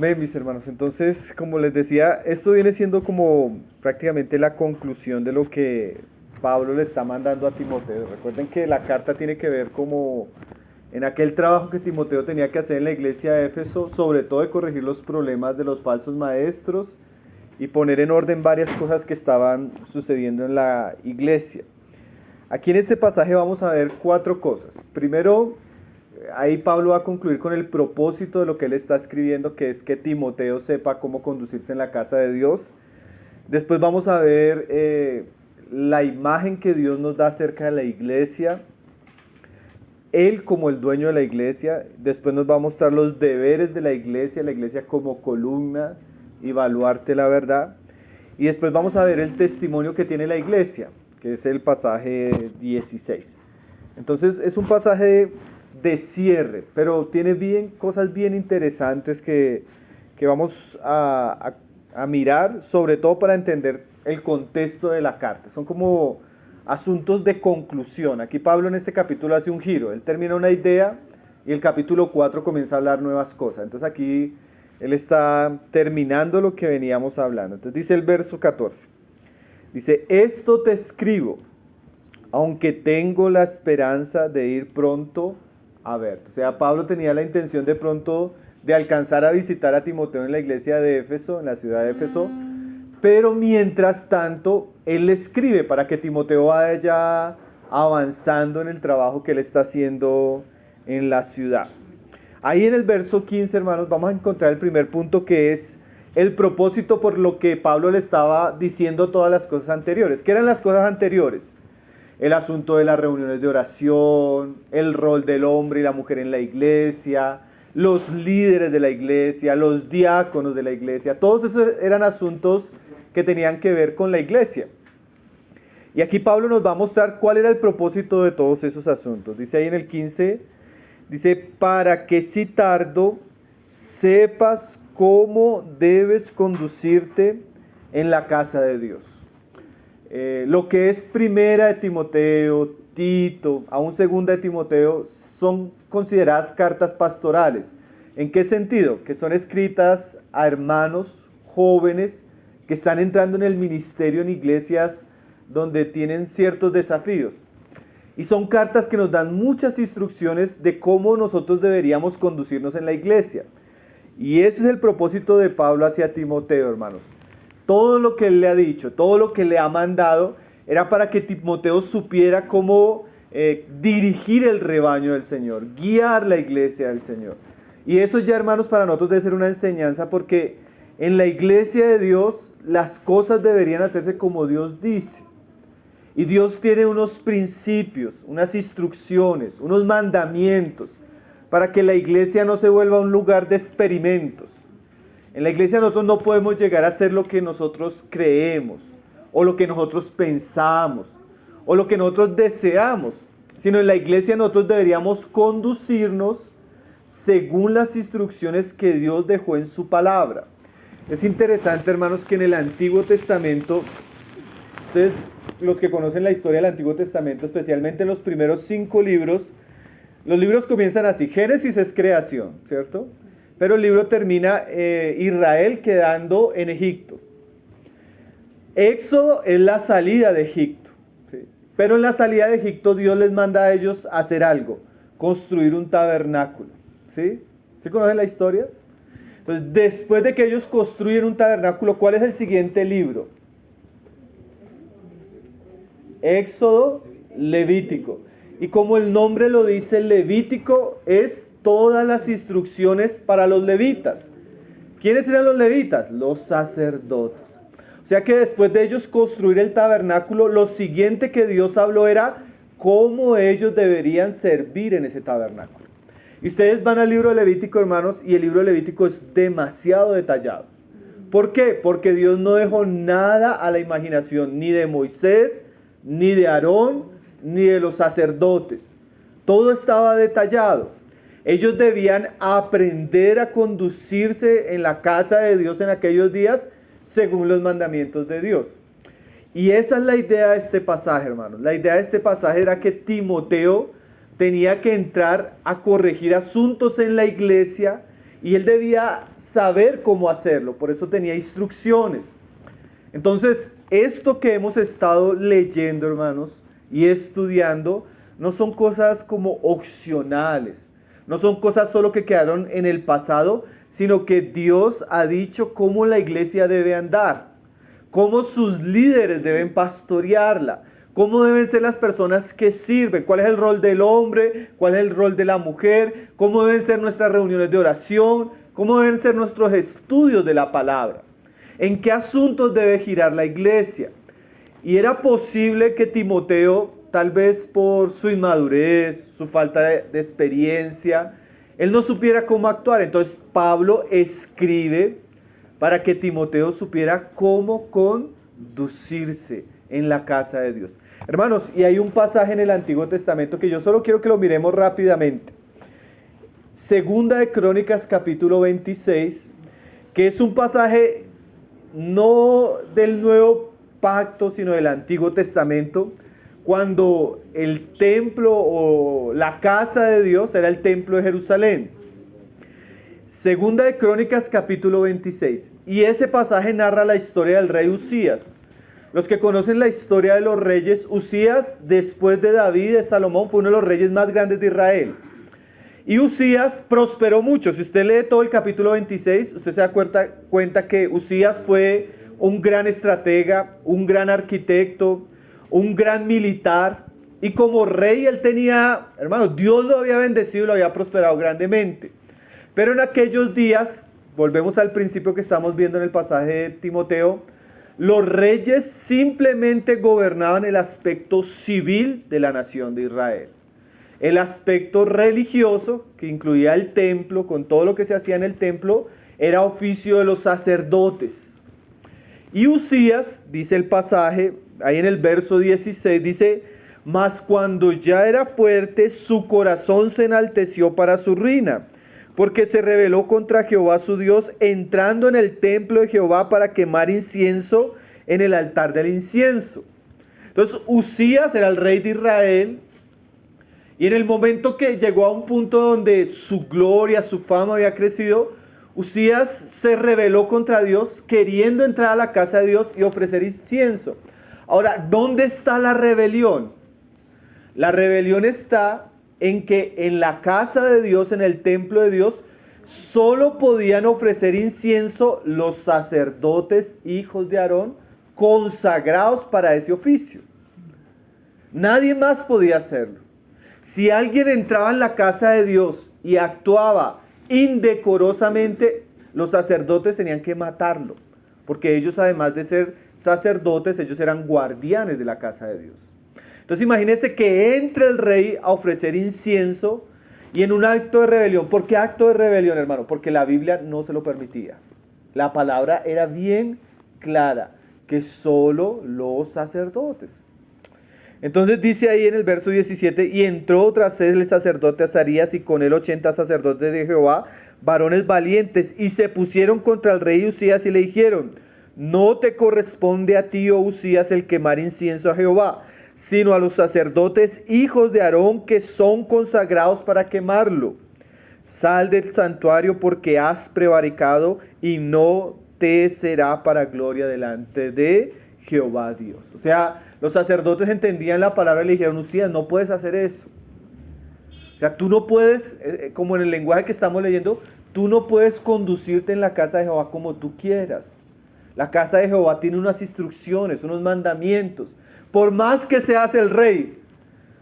Amén, mis hermanos. Entonces, como les decía, esto viene siendo como prácticamente la conclusión de lo que Pablo le está mandando a Timoteo. Recuerden que la carta tiene que ver como en aquel trabajo que Timoteo tenía que hacer en la iglesia de Éfeso, sobre todo de corregir los problemas de los falsos maestros y poner en orden varias cosas que estaban sucediendo en la iglesia. Aquí en este pasaje vamos a ver 4 cosas. Primero, ahí Pablo va a concluir con el propósito de lo que él está escribiendo, que es que Timoteo sepa cómo conducirse en la casa de Dios. Después vamos a ver la imagen que Dios nos da acerca de la iglesia, él como el dueño de la iglesia. Después nos va a mostrar los deberes de la iglesia como columna y baluarte la verdad. Y después vamos a ver el testimonio que tiene la iglesia, que es el pasaje 16. Entonces es un pasaje de cierre, pero tiene cosas bien interesantes que vamos a mirar, sobre todo para entender el contexto de la carta. Son como asuntos de conclusión. Aquí Pablo en este capítulo hace un giro, él termina una idea y el capítulo 4 comienza a hablar nuevas cosas. Entonces aquí él está terminando lo que veníamos hablando. Entonces dice el verso 14, dice: esto te escribo, aunque tengo la esperanza de ir pronto a verte. O sea, Pablo tenía la intención de pronto de alcanzar a visitar a Timoteo en la iglesia de Éfeso, en la ciudad de Éfeso, pero mientras tanto, él le escribe para que Timoteo vaya avanzando en el trabajo que él está haciendo en la ciudad. Ahí en el verso 15, hermanos, vamos a encontrar el primer punto, que es el propósito por lo que Pablo le estaba diciendo todas las cosas anteriores. ¿Qué eran las cosas anteriores? El asunto de las reuniones de oración, el rol del hombre y la mujer en la iglesia, los líderes de la iglesia, los diáconos de la iglesia. Todos esos eran asuntos que tenían que ver con la iglesia. Y aquí Pablo nos va a mostrar cuál era el propósito de todos esos asuntos. Dice ahí en el 15, dice: para que si tardo, sepas cómo debes conducirte en la casa de Dios. Lo que es primera de Timoteo, Tito, aún segunda de Timoteo, son consideradas cartas pastorales. ¿En qué sentido? Que son escritas a hermanos jóvenes que están entrando en el ministerio en iglesias donde tienen ciertos desafíos. Y son cartas que nos dan muchas instrucciones de cómo nosotros deberíamos conducirnos en la iglesia. Y ese es el propósito de Pablo hacia Timoteo, hermanos. Todo lo que él le ha dicho, todo lo que le ha mandado, era para que Timoteo supiera cómo dirigir el rebaño del Señor, guiar la iglesia del Señor. Y eso ya, hermanos, para nosotros debe ser una enseñanza, porque en la iglesia de Dios las cosas deberían hacerse como Dios dice. Y Dios tiene unos principios, unas instrucciones, unos mandamientos, para que la iglesia no se vuelva un lugar de experimentos. En la iglesia nosotros no podemos llegar a hacer lo que nosotros creemos, o lo que nosotros pensamos, o lo que nosotros deseamos, sino en la iglesia nosotros deberíamos conducirnos según las instrucciones que Dios dejó en su palabra. Es interesante, hermanos, que en el Antiguo Testamento, ustedes, los que conocen la historia del Antiguo Testamento, especialmente en los primeros 5 libros, los libros comienzan así. Génesis es creación, ¿cierto? Pero el libro termina Israel quedando en Egipto. Éxodo es la salida de Egipto, ¿sí? Pero en la salida de Egipto Dios les manda a ellos hacer algo, construir un tabernáculo, ¿sí? ¿Sí conocen la historia? Entonces, después de que ellos construyen un tabernáculo, ¿cuál es el siguiente libro? Éxodo, Levítico. Y como el nombre lo dice, Levítico es todas las instrucciones para los levitas. ¿Quiénes eran los levitas? Los sacerdotes. O sea que después de ellos construir el tabernáculo, lo siguiente que Dios habló era cómo ellos deberían servir en ese tabernáculo. Y ustedes van al libro de Levítico, hermanos, y el libro de Levítico es demasiado detallado. ¿Por qué? Porque Dios no dejó nada a la imaginación, ni de Moisés, ni de Aarón, ni de los sacerdotes. Todo estaba detallado. Ellos debían aprender a conducirse en la casa de Dios en aquellos días según los mandamientos de Dios. Y esa es la idea de este pasaje, hermanos. La idea de este pasaje era que Timoteo tenía que entrar a corregir asuntos en la iglesia y él debía saber cómo hacerlo, por eso tenía instrucciones. Entonces, esto que hemos estado leyendo, hermanos, y estudiando, no son cosas como opcionales, no son cosas solo que quedaron en el pasado, sino que Dios ha dicho cómo la iglesia debe andar, cómo sus líderes deben pastorearla, cómo deben ser las personas que sirven, cuál es el rol del hombre, cuál es el rol de la mujer, cómo deben ser nuestras reuniones de oración, cómo deben ser nuestros estudios de la palabra, en qué asuntos debe girar la iglesia. Y era posible que Timoteo, tal vez por su inmadurez, su falta de experiencia, él no supiera cómo actuar. Entonces Pablo escribe para que Timoteo supiera cómo conducirse en la casa de Dios. Hermanos, y hay un pasaje en el Antiguo Testamento que yo solo quiero que lo miremos rápidamente. Segunda de Crónicas, capítulo 26, que es un pasaje no del Nuevo Pacto, sino del Antiguo Testamento, cuando el templo o la casa de Dios era el templo de Jerusalén. Segunda de Crónicas, capítulo 26. Y ese pasaje narra la historia del rey Usías. Los que conocen la historia de los reyes, Usías, después de David y de Salomón, fue uno de los reyes más grandes de Israel. Y Usías prosperó mucho. Si usted lee todo el capítulo 26, usted se da cuenta que Usías fue un gran estratega, un gran arquitecto, un gran militar. Y como rey él tenía, hermanos, Dios lo había bendecido y lo había prosperado grandemente. Pero en aquellos días, volvemos al principio que estamos viendo en el pasaje de Timoteo, los reyes simplemente gobernaban el aspecto civil de la nación de Israel. El aspecto religioso, que incluía el templo, con todo lo que se hacía en el templo, era oficio de los sacerdotes. Y Usías, dice el pasaje, ahí en el verso 16, dice: mas cuando ya era fuerte, su corazón se enalteció para su ruina, porque se rebeló contra Jehová su Dios, entrando en el templo de Jehová para quemar incienso en el altar del incienso. Entonces Usías era el rey de Israel, y en el momento que llegó a un punto donde su gloria, su fama había crecido, Usías se rebeló contra Dios, queriendo entrar a la casa de Dios y ofrecer incienso. Ahora, ¿dónde está la rebelión? La rebelión está en que en la casa de Dios, en el templo de Dios, solo podían ofrecer incienso los sacerdotes hijos de Aarón, consagrados para ese oficio. Nadie más podía hacerlo. Si alguien entraba en la casa de Dios y actuaba indecorosamente, los sacerdotes tenían que matarlo, porque ellos, además de ser sacerdotes, ellos eran guardianes de la casa de Dios. Entonces imagínense que entre el rey a ofrecer incienso y en un acto de rebelión. ¿Por qué acto de rebelión, hermano? Porque la Biblia no se lo permitía. La palabra era bien clara, que solo los sacerdotes. Entonces dice ahí en el verso 17: y entró tras él el sacerdote Azarías y con él 80 sacerdotes de Jehová, varones valientes, y se pusieron contra el rey Usías y le dijeron: no te corresponde a ti, oh Usías, el quemar incienso a Jehová, sino a los sacerdotes hijos de Aarón, que son consagrados para quemarlo. Sal del santuario, porque has prevaricado, y no te será para gloria delante de Jehová Dios. O sea, los sacerdotes entendían la palabra y le dijeron: Usías, no puedes hacer eso. O sea, tú no puedes, como en el lenguaje que estamos leyendo, tú no puedes conducirte en la casa de Jehová como tú quieras. La casa de Jehová tiene unas instrucciones, unos mandamientos. Por más que seas el rey,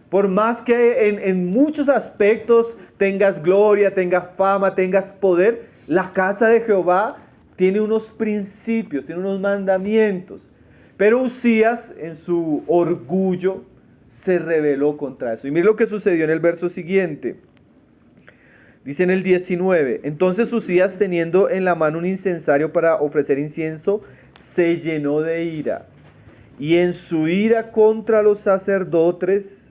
por más que en muchos aspectos tengas gloria, tengas fama, tengas poder, la casa de Jehová tiene unos principios, tiene unos mandamientos. Pero Usías, en su orgullo, se rebeló contra eso. Y mire lo que sucedió en el verso siguiente. Dice en el 19: entonces Usías, teniendo en la mano un incensario para ofrecer incienso, se llenó de ira. Y en su ira contra los sacerdotes,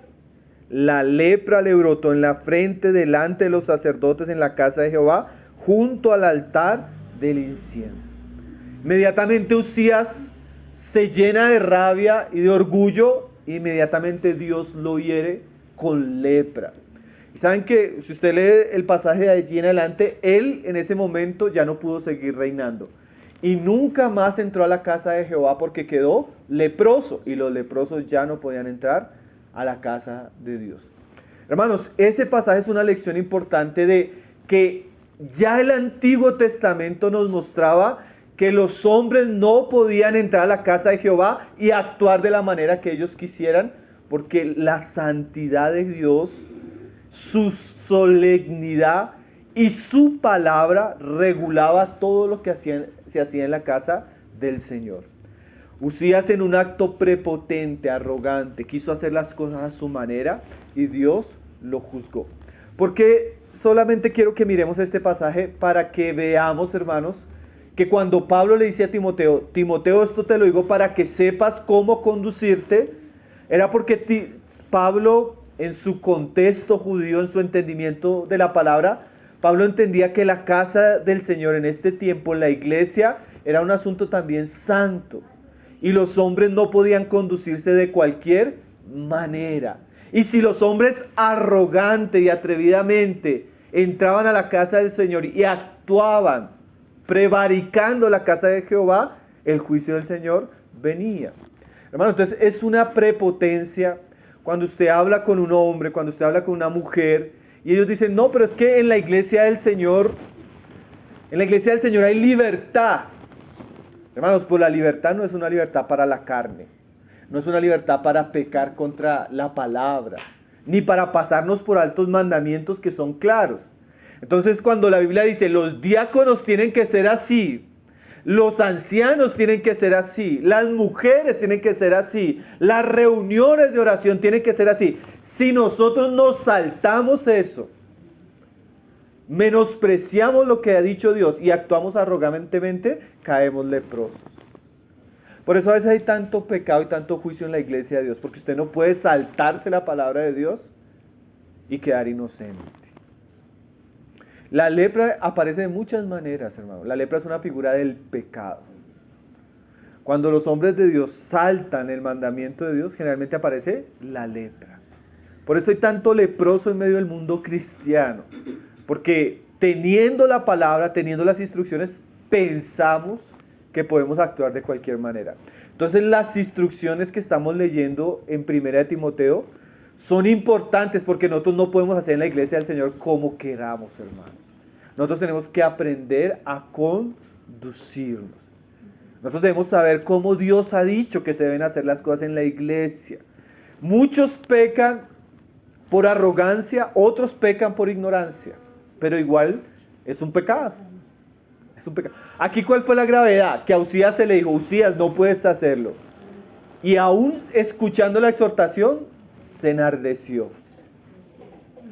la lepra le brotó en la frente delante de los sacerdotes en la casa de Jehová, junto al altar del incienso. Inmediatamente Usías se llena de rabia y de orgullo, inmediatamente Dios lo hiere con lepra. Y saben que si usted lee el pasaje de allí en adelante, él en ese momento ya no pudo seguir reinando. Y nunca más entró a la casa de Jehová porque quedó leproso. Y los leprosos ya no podían entrar a la casa de Dios. Hermanos, ese pasaje es una lección importante de que ya el Antiguo Testamento nos mostraba que los hombres no podían entrar a la casa de Jehová y actuar de la manera que ellos quisieran, porque la santidad de Dios, su solemnidad y su palabra regulaba todo lo que se hacía en la casa del Señor. Usías, en un acto prepotente, arrogante, quiso hacer las cosas a su manera y Dios lo juzgó. Porque solamente quiero que miremos este pasaje para que veamos, hermanos, que cuando Pablo le dice a Timoteo, Timoteo, esto te lo digo para que sepas cómo conducirte, era porque Pablo, en su contexto judío, en su entendimiento de la palabra, Pablo entendía que la casa del Señor en este tiempo, la iglesia, era un asunto también santo. Y los hombres no podían conducirse de cualquier manera. Y si los hombres arrogante y atrevidamente entraban a la casa del Señor y actuaban prevaricando la casa de Jehová, el juicio del Señor venía. Hermano, entonces es una prepotencia cuando usted habla con un hombre, cuando usted habla con una mujer, y ellos dicen, no, pero es que en la iglesia del Señor hay libertad. Hermanos, pues la libertad no es una libertad para la carne, no es una libertad para pecar contra la palabra, ni para pasarnos por altos mandamientos que son claros. Entonces, cuando la Biblia dice, los diáconos tienen que ser así, los ancianos tienen que ser así, las mujeres tienen que ser así, las reuniones de oración tienen que ser así. Si nosotros nos saltamos eso, menospreciamos lo que ha dicho Dios y actuamos arrogantemente, caemos leprosos. Por eso a veces hay tanto pecado y tanto juicio en la iglesia de Dios, porque usted no puede saltarse la palabra de Dios y quedar inocente. La lepra aparece de muchas maneras, hermano. La lepra es una figura del pecado. Cuando los hombres de Dios saltan el mandamiento de Dios, generalmente aparece la lepra. Por eso hay tanto leproso en medio del mundo cristiano. Porque teniendo la palabra, teniendo las instrucciones, pensamos que podemos actuar de cualquier manera. Entonces las instrucciones que estamos leyendo en 1 de Timoteo son importantes porque nosotros no podemos hacer en la iglesia del Señor como queramos, hermanos. Nosotros tenemos que aprender a conducirnos. Nosotros debemos saber cómo Dios ha dicho que se deben hacer las cosas en la iglesia. Muchos pecan por arrogancia, otros pecan por ignorancia. Pero igual es un pecado. Es un pecado. Aquí, ¿cuál fue la gravedad? Que a Usías se le dijo, Usías, no puedes hacerlo. Y aún escuchando la exhortación, se enardeció.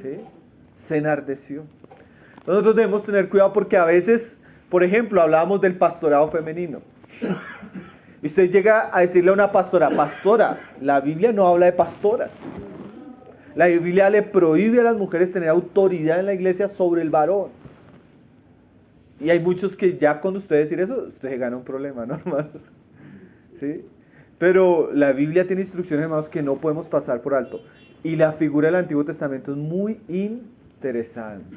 ¿Sí? Se enardeció. Nosotros debemos tener cuidado porque a veces, por ejemplo, hablábamos del pastorado femenino. Y usted llega a decirle a una pastora, la Biblia no habla de pastoras. La Biblia le prohíbe a las mujeres tener autoridad en la iglesia sobre el varón. Y hay muchos que ya cuando usted decir eso, usted se gana un problema, ¿no, hermanos? ¿Sí? Pero la Biblia tiene instrucciones, hermanos, que no podemos pasar por alto. Y la figura del Antiguo Testamento es muy interesante.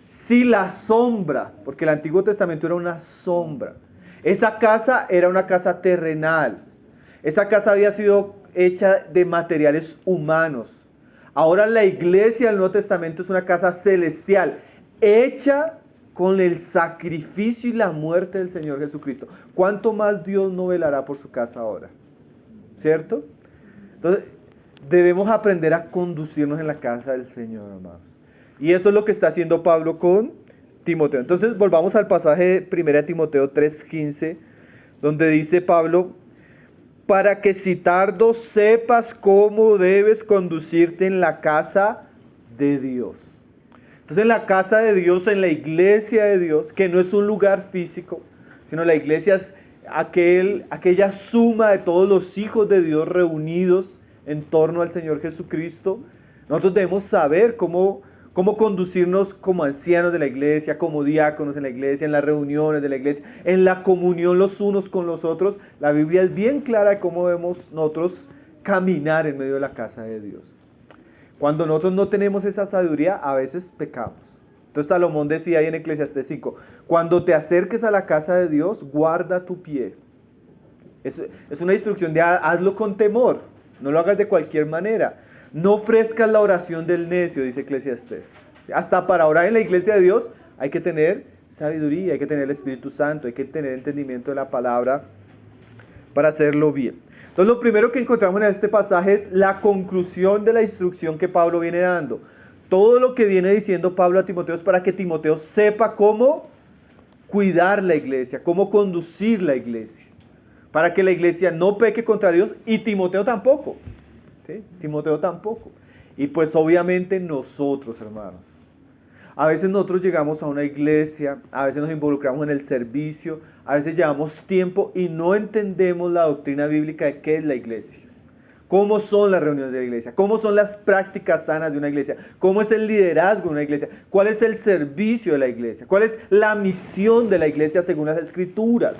Si la sombra, porque el Antiguo Testamento era una sombra, esa casa era una casa terrenal. Esa casa había sido hecha de materiales humanos. Ahora la iglesia del Nuevo Testamento es una casa celestial, hecha con el sacrificio y la muerte del Señor Jesucristo. ¿Cuánto más Dios no velará por su casa ahora? ¿Cierto? Entonces, debemos aprender a conducirnos en la casa del Señor, amados. Y eso es lo que está haciendo Pablo con Timoteo. Entonces, volvamos al pasaje de 1 Timoteo 3:15, donde dice Pablo, para que si tardo sepas cómo debes conducirte en la casa de Dios. Entonces en la casa de Dios, en la iglesia de Dios, que no es un lugar físico, sino la iglesia es aquella suma de todos los hijos de Dios reunidos en torno al Señor Jesucristo. Nosotros debemos saber cómo conducirnos como ancianos de la iglesia, como diáconos en la iglesia, en las reuniones de la iglesia, en la comunión los unos con los otros. La Biblia es bien clara de cómo debemos nosotros caminar en medio de la casa de Dios. Cuando nosotros no tenemos esa sabiduría, a veces pecamos. Entonces Salomón decía ahí en Eclesiastés 5, cuando te acerques a la casa de Dios, guarda tu pie. Es una instrucción de hazlo con temor, no lo hagas de cualquier manera. No ofrezcas la oración del necio, dice Eclesiastés. Hasta para orar en la iglesia de Dios hay que tener sabiduría, hay que tener el Espíritu Santo, hay que tener entendimiento de la palabra para hacerlo bien. Entonces lo primero que encontramos en este pasaje es la conclusión de la instrucción que Pablo viene dando. Todo lo que viene diciendo Pablo a Timoteo es para que Timoteo sepa cómo cuidar la iglesia, cómo conducir la iglesia, para que la iglesia no peque contra Dios y Timoteo tampoco. ¿Sí? Timoteo tampoco. Y pues obviamente nosotros, hermanos. A veces nosotros llegamos a una iglesia, a veces nos involucramos en el servicio, a veces llevamos tiempo y no entendemos la doctrina bíblica de qué es la iglesia. ¿Cómo son las reuniones de la iglesia? ¿Cómo son las prácticas sanas de una iglesia? ¿Cómo es el liderazgo de una iglesia? ¿Cuál es el servicio de la iglesia? ¿Cuál es la misión de la iglesia según las Escrituras?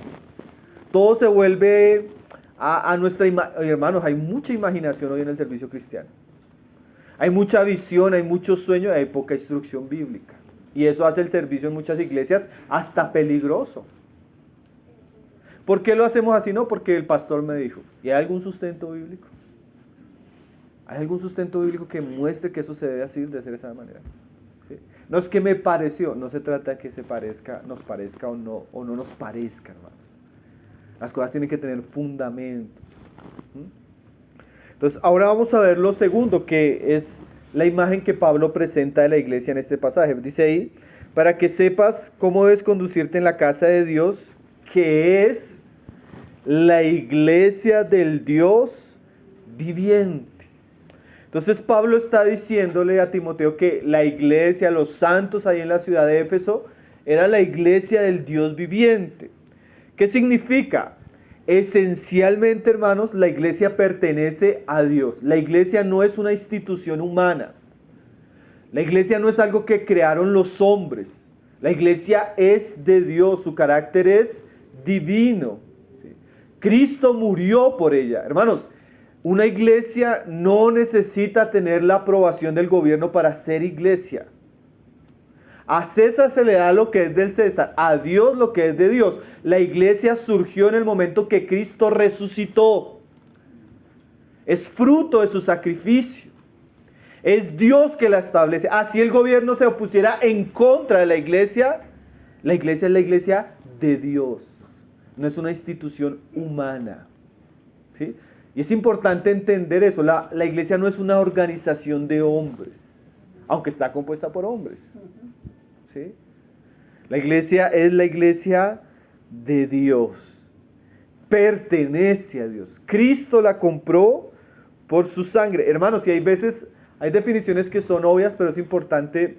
Todo se vuelve a nuestra imaginación. Hermanos, hay mucha imaginación hoy en el servicio cristiano. Hay mucha visión, hay mucho sueño, hay poca instrucción bíblica. Y eso hace el servicio en muchas iglesias hasta peligroso. ¿Por qué lo hacemos así? No, porque el pastor me dijo. ¿Y hay algún sustento bíblico? ¿Hay algún sustento bíblico que muestre que eso se debe hacer de esa manera? ¿Sí? No es que me pareció, no se trata de que nos parezca o no nos parezca, hermanos. Las cosas tienen que tener fundamentos. Entonces, ahora vamos a ver lo segundo, que es la imagen que Pablo presenta de la iglesia en este pasaje. Dice ahí, para que sepas cómo debes conducirte en la casa de Dios, que es la iglesia del Dios viviente. Entonces Pablo está diciéndole a Timoteo que la iglesia, los santos ahí en la ciudad de Éfeso, era la iglesia del Dios viviente. ¿Qué significa? Esencialmente, hermanos, la iglesia pertenece a Dios. La iglesia no es una institución humana. La iglesia no es algo que crearon los hombres. La iglesia es de Dios, su carácter es divino. Cristo murió por ella. Hermanos, una iglesia no necesita tener la aprobación del gobierno para ser iglesia. A César se le da lo que es del César, a Dios lo que es de Dios. La iglesia surgió en el momento que Cristo resucitó. Es fruto de su sacrificio. Es Dios que la establece. Así el gobierno se opusiera en contra de la iglesia es la iglesia de Dios. No es una institución humana. ¿Sí? Y es importante entender eso. La iglesia no es una organización de hombres, aunque está compuesta por hombres. ¿Sí? La iglesia es la iglesia de Dios. Pertenece a Dios. Cristo la compró por su sangre. Hermanos, y hay definiciones que son obvias, pero es importante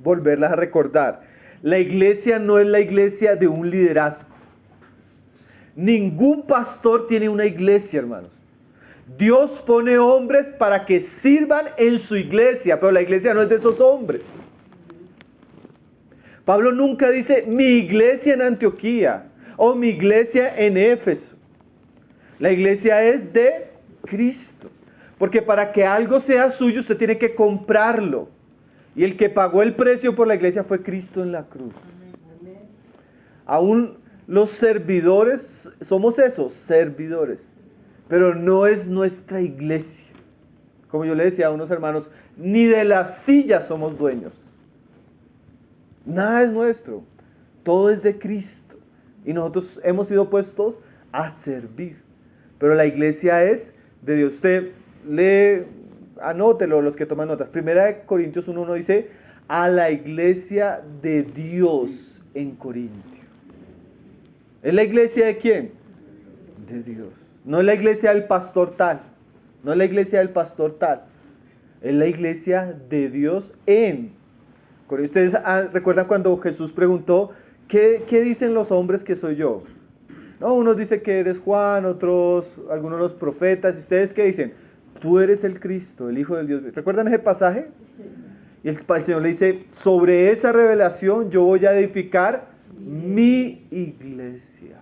volverlas a recordar. La iglesia no es la iglesia de un liderazgo. Ningún pastor tiene una iglesia, hermanos. Dios pone hombres para que sirvan en su iglesia, pero la iglesia no es de esos hombres. Pablo nunca dice mi iglesia en Antioquía o mi iglesia en Éfeso. La iglesia es de Cristo. Porque para que algo sea suyo usted tiene que comprarlo. Y el que pagó el precio por la iglesia fue Cristo en la cruz. Aún los servidores, somos esos, servidores. Pero no es nuestra iglesia. Como yo le decía a unos hermanos, ni de las sillas somos dueños. Nada es nuestro. Todo es de Cristo. Y nosotros hemos sido puestos a servir. Pero la iglesia es de Dios. Usted anótelo los que toman notas. Primera de Corintios 1:1 dice, a la iglesia de Dios en Corintio. ¿Es la iglesia de quién? De Dios. No es la iglesia del pastor tal. No es la iglesia del pastor tal. Es la iglesia de Dios en Corintio. Ustedes recuerdan cuando Jesús preguntó, ¿qué dicen los hombres que soy yo? No, unos dicen que eres Juan, algunos los profetas. ¿Y ustedes qué dicen? Tú eres el Cristo, el Hijo del Dios. ¿Recuerdan ese pasaje? Y el Señor le dice, sobre esa revelación yo voy a edificar mi iglesia.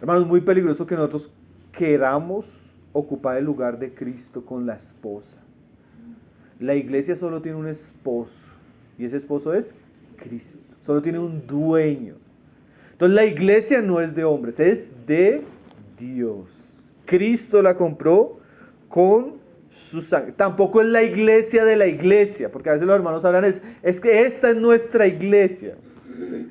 Hermanos, es muy peligroso que nosotros queramos ocupar el lugar de Cristo con la esposa. La iglesia solo tiene un esposo, y ese esposo es Cristo. Solo tiene un dueño. Entonces la iglesia no es de hombres, es de Dios. Cristo la compró con su sangre. Tampoco es la iglesia de la iglesia, porque a veces los hermanos hablan, es que esta es nuestra iglesia. ¿Sí?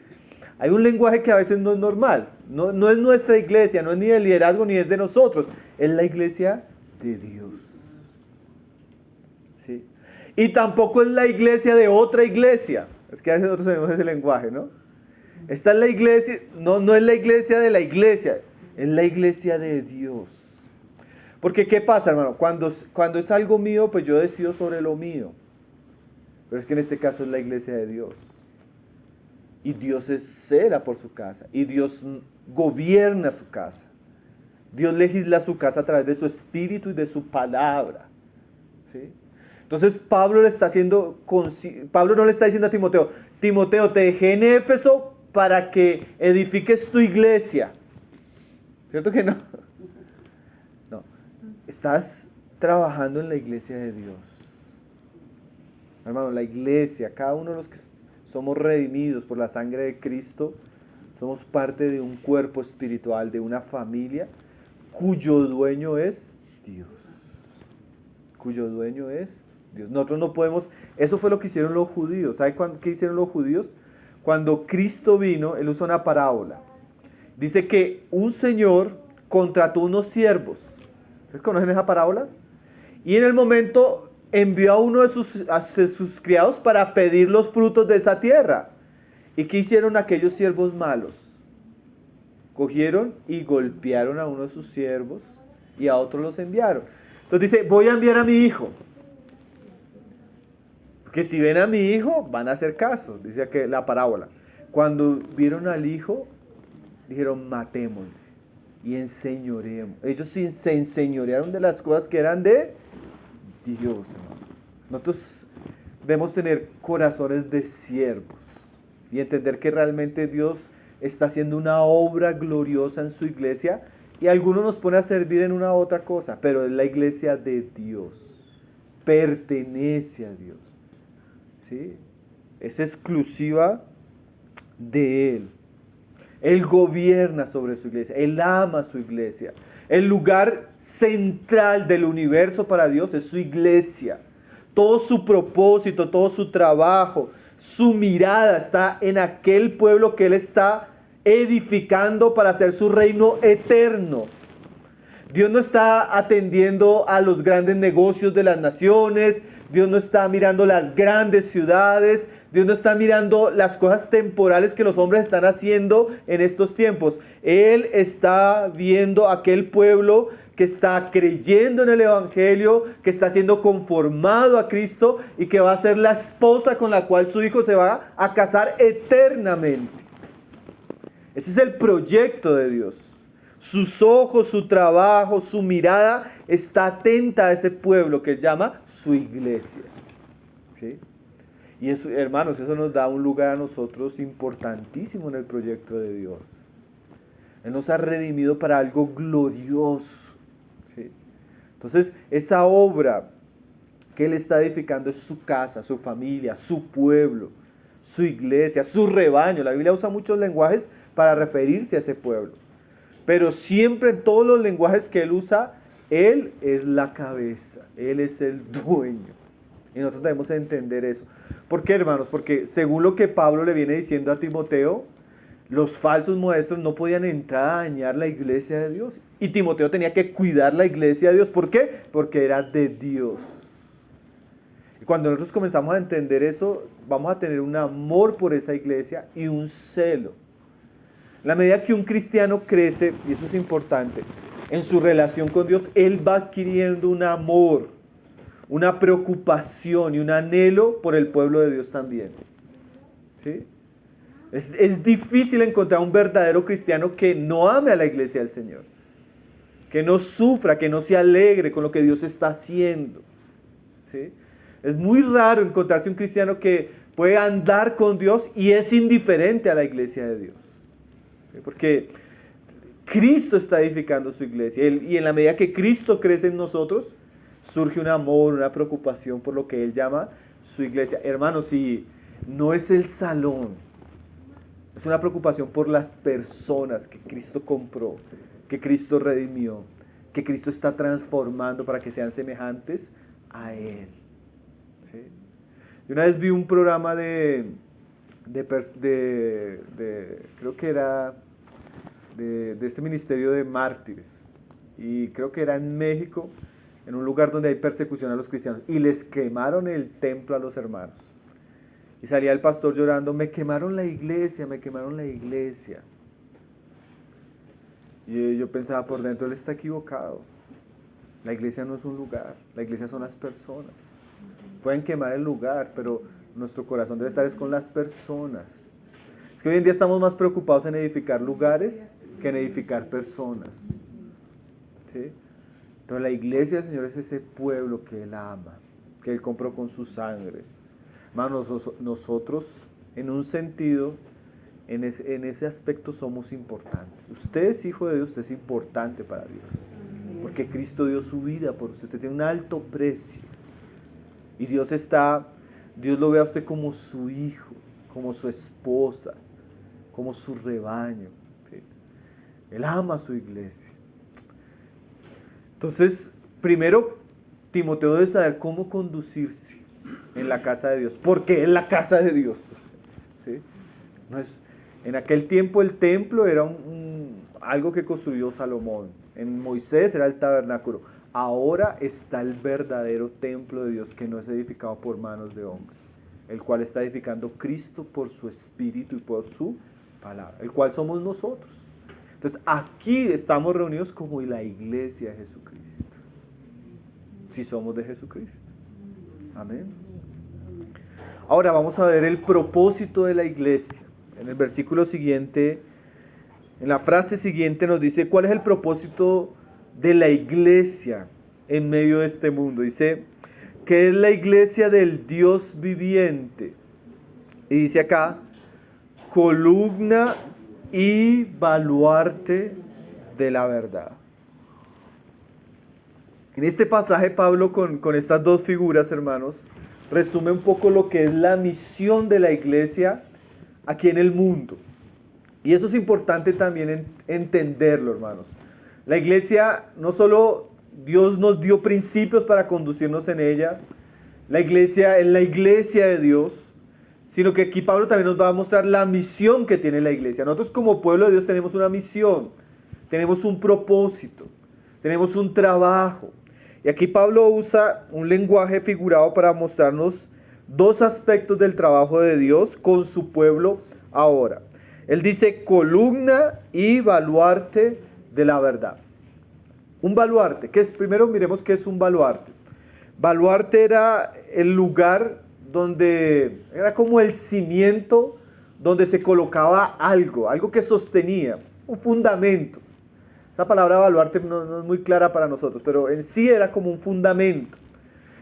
Hay un lenguaje que a veces no es normal. No es nuestra iglesia, no es ni del liderazgo ni es de nosotros. Es la iglesia de Dios. ¿Sí? Y tampoco es la iglesia de otra iglesia. Es que a veces nosotros tenemos ese lenguaje, ¿no? Esta es la iglesia, no es la iglesia de la iglesia, es la iglesia de Dios. Porque ¿qué pasa, hermano? Cuando es algo mío, pues yo decido sobre lo mío. Pero es que en este caso es la iglesia de Dios. Y Dios cela por su casa. Y Dios gobierna su casa. Dios legisla su casa a través de su espíritu y de su palabra. ¿Sí? Entonces Pablo no le está diciendo a Timoteo, Timoteo, te dejé en Éfeso para que edifiques tu iglesia. ¿Cierto que no? No. Estás trabajando en la iglesia de Dios. Hermano, la iglesia, cada uno de los que somos redimidos por la sangre de Cristo, somos parte de un cuerpo espiritual, de una familia, cuyo dueño es Dios. Cuyo dueño es Dios. Nosotros no podemos, eso fue lo que hicieron los judíos. ¿Sabe qué hicieron los judíos? Cuando Cristo vino, Él usó una parábola. Dice que un señor contrató unos siervos. ¿Ustedes conocen esa parábola? Y en el momento envió a uno de sus criados para pedir los frutos de esa tierra. ¿Y qué hicieron aquellos siervos malos? Cogieron y golpearon a uno de sus siervos y a otros los enviaron. Entonces dice, voy a enviar a mi hijo. Porque si ven a mi hijo, van a hacer caso, dice que la parábola. Cuando vieron al hijo, dijeron, matémosle y enseñoremos. Ellos se enseñorearon de las cosas que eran de Dios, hermano. Nosotros debemos tener corazones de siervos y entender que realmente Dios está haciendo una obra gloriosa en su iglesia y algunos nos pone a servir en una otra cosa, pero es la iglesia de Dios, pertenece a Dios, ¿sí? Es exclusiva de Él. Él gobierna sobre su iglesia, Él ama su iglesia. El lugar central del universo para Dios es su iglesia. Todo su propósito, todo su trabajo, su mirada está en aquel pueblo que Él está edificando para hacer su reino eterno. Dios no está atendiendo a los grandes negocios de las naciones, Dios no está mirando las grandes ciudades, Dios no está mirando las cosas temporales que los hombres están haciendo en estos tiempos. Él está viendo aquel pueblo que está creyendo en el Evangelio, que está siendo conformado a Cristo y que va a ser la esposa con la cual su hijo se va a casar eternamente. Ese es el proyecto de Dios. Sus ojos, su trabajo, su mirada está atenta a ese pueblo que él llama su iglesia. ¿Sí? Y eso, hermanos, eso nos da un lugar a nosotros importantísimo en el proyecto de Dios. Él nos ha redimido para algo glorioso. ¿Sí? Entonces, esa obra que Él está edificando es su casa, su familia, su pueblo, su iglesia, su rebaño. La Biblia usa muchos lenguajes para referirse a ese pueblo. Pero siempre en todos los lenguajes que Él usa, Él es la cabeza, Él es el dueño. Y nosotros debemos entender eso. ¿Por qué, hermanos? Porque según lo que Pablo le viene diciendo a Timoteo, los falsos maestros no podían entrar a dañar la iglesia de Dios. Y Timoteo tenía que cuidar la iglesia de Dios. ¿Por qué? Porque era de Dios. Y cuando nosotros comenzamos a entender eso, vamos a tener un amor por esa iglesia y un celo. La medida que un cristiano crece, y eso es importante, en su relación con Dios, él va adquiriendo un amor, una preocupación y un anhelo por el pueblo de Dios también. ¿Sí? Es difícil encontrar un verdadero cristiano que no ame a la iglesia del Señor, que no sufra, que no se alegre con lo que Dios está haciendo. ¿Sí? Es muy raro encontrarse un cristiano que puede andar con Dios y es indiferente a la iglesia de Dios. ¿Sí? Porque Cristo está edificando su iglesia y en la medida que Cristo crece en nosotros, surge un amor, una preocupación por lo que él llama su iglesia. Hermanos, si no es el salón, es una preocupación por las personas que Cristo compró, que Cristo redimió, que Cristo está transformando para que sean semejantes a Él. ¿Sí? Yo una vez vi un programa creo que era de este ministerio de mártires, y creo que era en México, en un lugar donde hay persecución a los cristianos, y les quemaron el templo a los hermanos. Y salía el pastor llorando, me quemaron la iglesia, me quemaron la iglesia. Y yo pensaba por dentro, él está equivocado. La iglesia no es un lugar, la iglesia son las personas. Pueden quemar el lugar, pero nuestro corazón debe estar con las personas. Es que hoy en día estamos más preocupados en edificar lugares que en edificar personas. ¿Sí? Pero la iglesia del Señor es ese pueblo que Él ama, que Él compró con su sangre. Hermanos, nosotros, en un sentido, en ese aspecto somos importantes. Usted es hijo de Dios, usted es importante para Dios. Porque Cristo dio su vida por usted. Usted tiene un alto precio. Y Dios lo ve a usted como su hijo, como su esposa, como su rebaño. ¿Sí? Él ama a su iglesia. Entonces, primero, Timoteo debe saber cómo conducirse en la casa de Dios. Porque es la casa de Dios. ¿Sí? En aquel tiempo el templo era algo que construyó Salomón. En Moisés era el tabernáculo. Ahora está el verdadero templo de Dios que no es edificado por manos de hombres, el cual está edificando Cristo por su Espíritu y por su palabra, el cual somos nosotros. Entonces aquí estamos reunidos como la iglesia de Jesucristo, si somos de Jesucristo. Amén. Ahora vamos a ver el propósito de la iglesia. En el versículo siguiente, en la frase siguiente nos dice cuál es el propósito de la iglesia en medio de este mundo. Dice que es la iglesia del Dios viviente. Y dice acá, columna y baluarte de la verdad. En este pasaje Pablo con estas dos figuras, hermanos, resume un poco lo que es la misión de la iglesia aquí en el mundo. Y eso es importante también entenderlo, hermanos. La iglesia, no solo Dios nos dio principios para conducirnos en ella, la iglesia es la iglesia de Dios, sino que aquí Pablo también nos va a mostrar la misión que tiene la iglesia. Nosotros como pueblo de Dios tenemos una misión, tenemos un propósito, tenemos un trabajo. Y aquí Pablo usa un lenguaje figurado para mostrarnos dos aspectos del trabajo de Dios con su pueblo ahora. Él dice columna y baluarte de la verdad. Un baluarte, ¿qué es? Primero miremos qué es un baluarte. Baluarte era el lugar donde era como el cimiento donde se colocaba algo que sostenía, un fundamento. Esa palabra baluarte no es muy clara para nosotros, pero en sí era como un fundamento.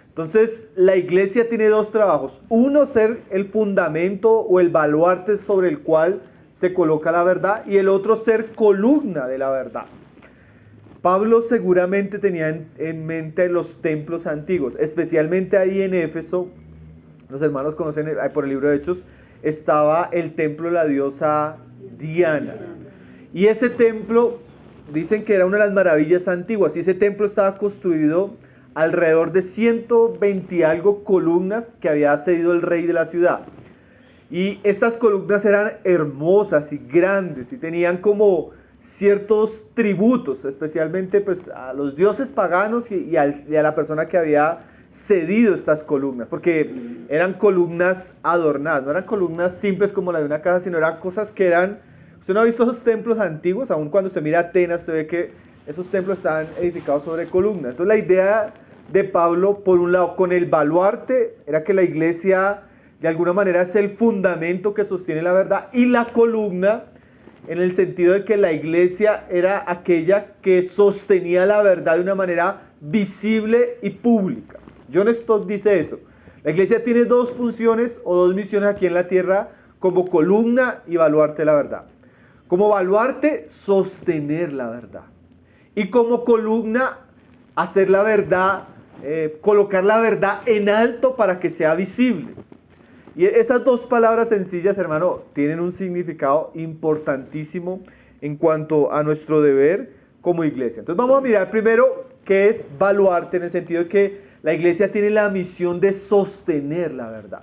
Entonces la iglesia tiene dos trabajos. Uno, ser el fundamento o el baluarte sobre el cual se coloca la verdad, y el otro, ser columna de la verdad. Pablo seguramente tenía en mente los templos antiguos, especialmente ahí en Éfeso. Los hermanos conocen, por el libro de Hechos, estaba el templo de la diosa Diana. Y ese templo, dicen que era una de las maravillas antiguas, y ese templo estaba construido alrededor de 120 y algo columnas que había cedido el rey de la ciudad. Y estas columnas eran hermosas y grandes y tenían como ciertos tributos, especialmente pues a los dioses paganos y a la persona que había cedido estas columnas, porque eran columnas adornadas, no eran columnas simples como la de una casa, sino eran cosas que eran... Usted no ha visto esos templos antiguos, aun cuando usted mira Atenas, usted ve que esos templos estaban edificados sobre columnas. Entonces la idea de Pablo, por un lado, con el baluarte, era que la iglesia de alguna manera es el fundamento que sostiene la verdad, y la columna en el sentido de que la iglesia era aquella que sostenía la verdad de una manera visible y pública. John Stott dice eso. La iglesia tiene dos funciones o dos misiones aquí en la tierra, como columna y baluarte de la verdad. Como baluarte, sostener la verdad. Y como columna, hacer la verdad colocar la verdad en alto para que sea visible. Y estas dos palabras sencillas, hermano, tienen un significado importantísimo en cuanto a nuestro deber como iglesia. Entonces vamos a mirar primero qué es baluarte, en el sentido de que la iglesia tiene la misión de sostener la verdad.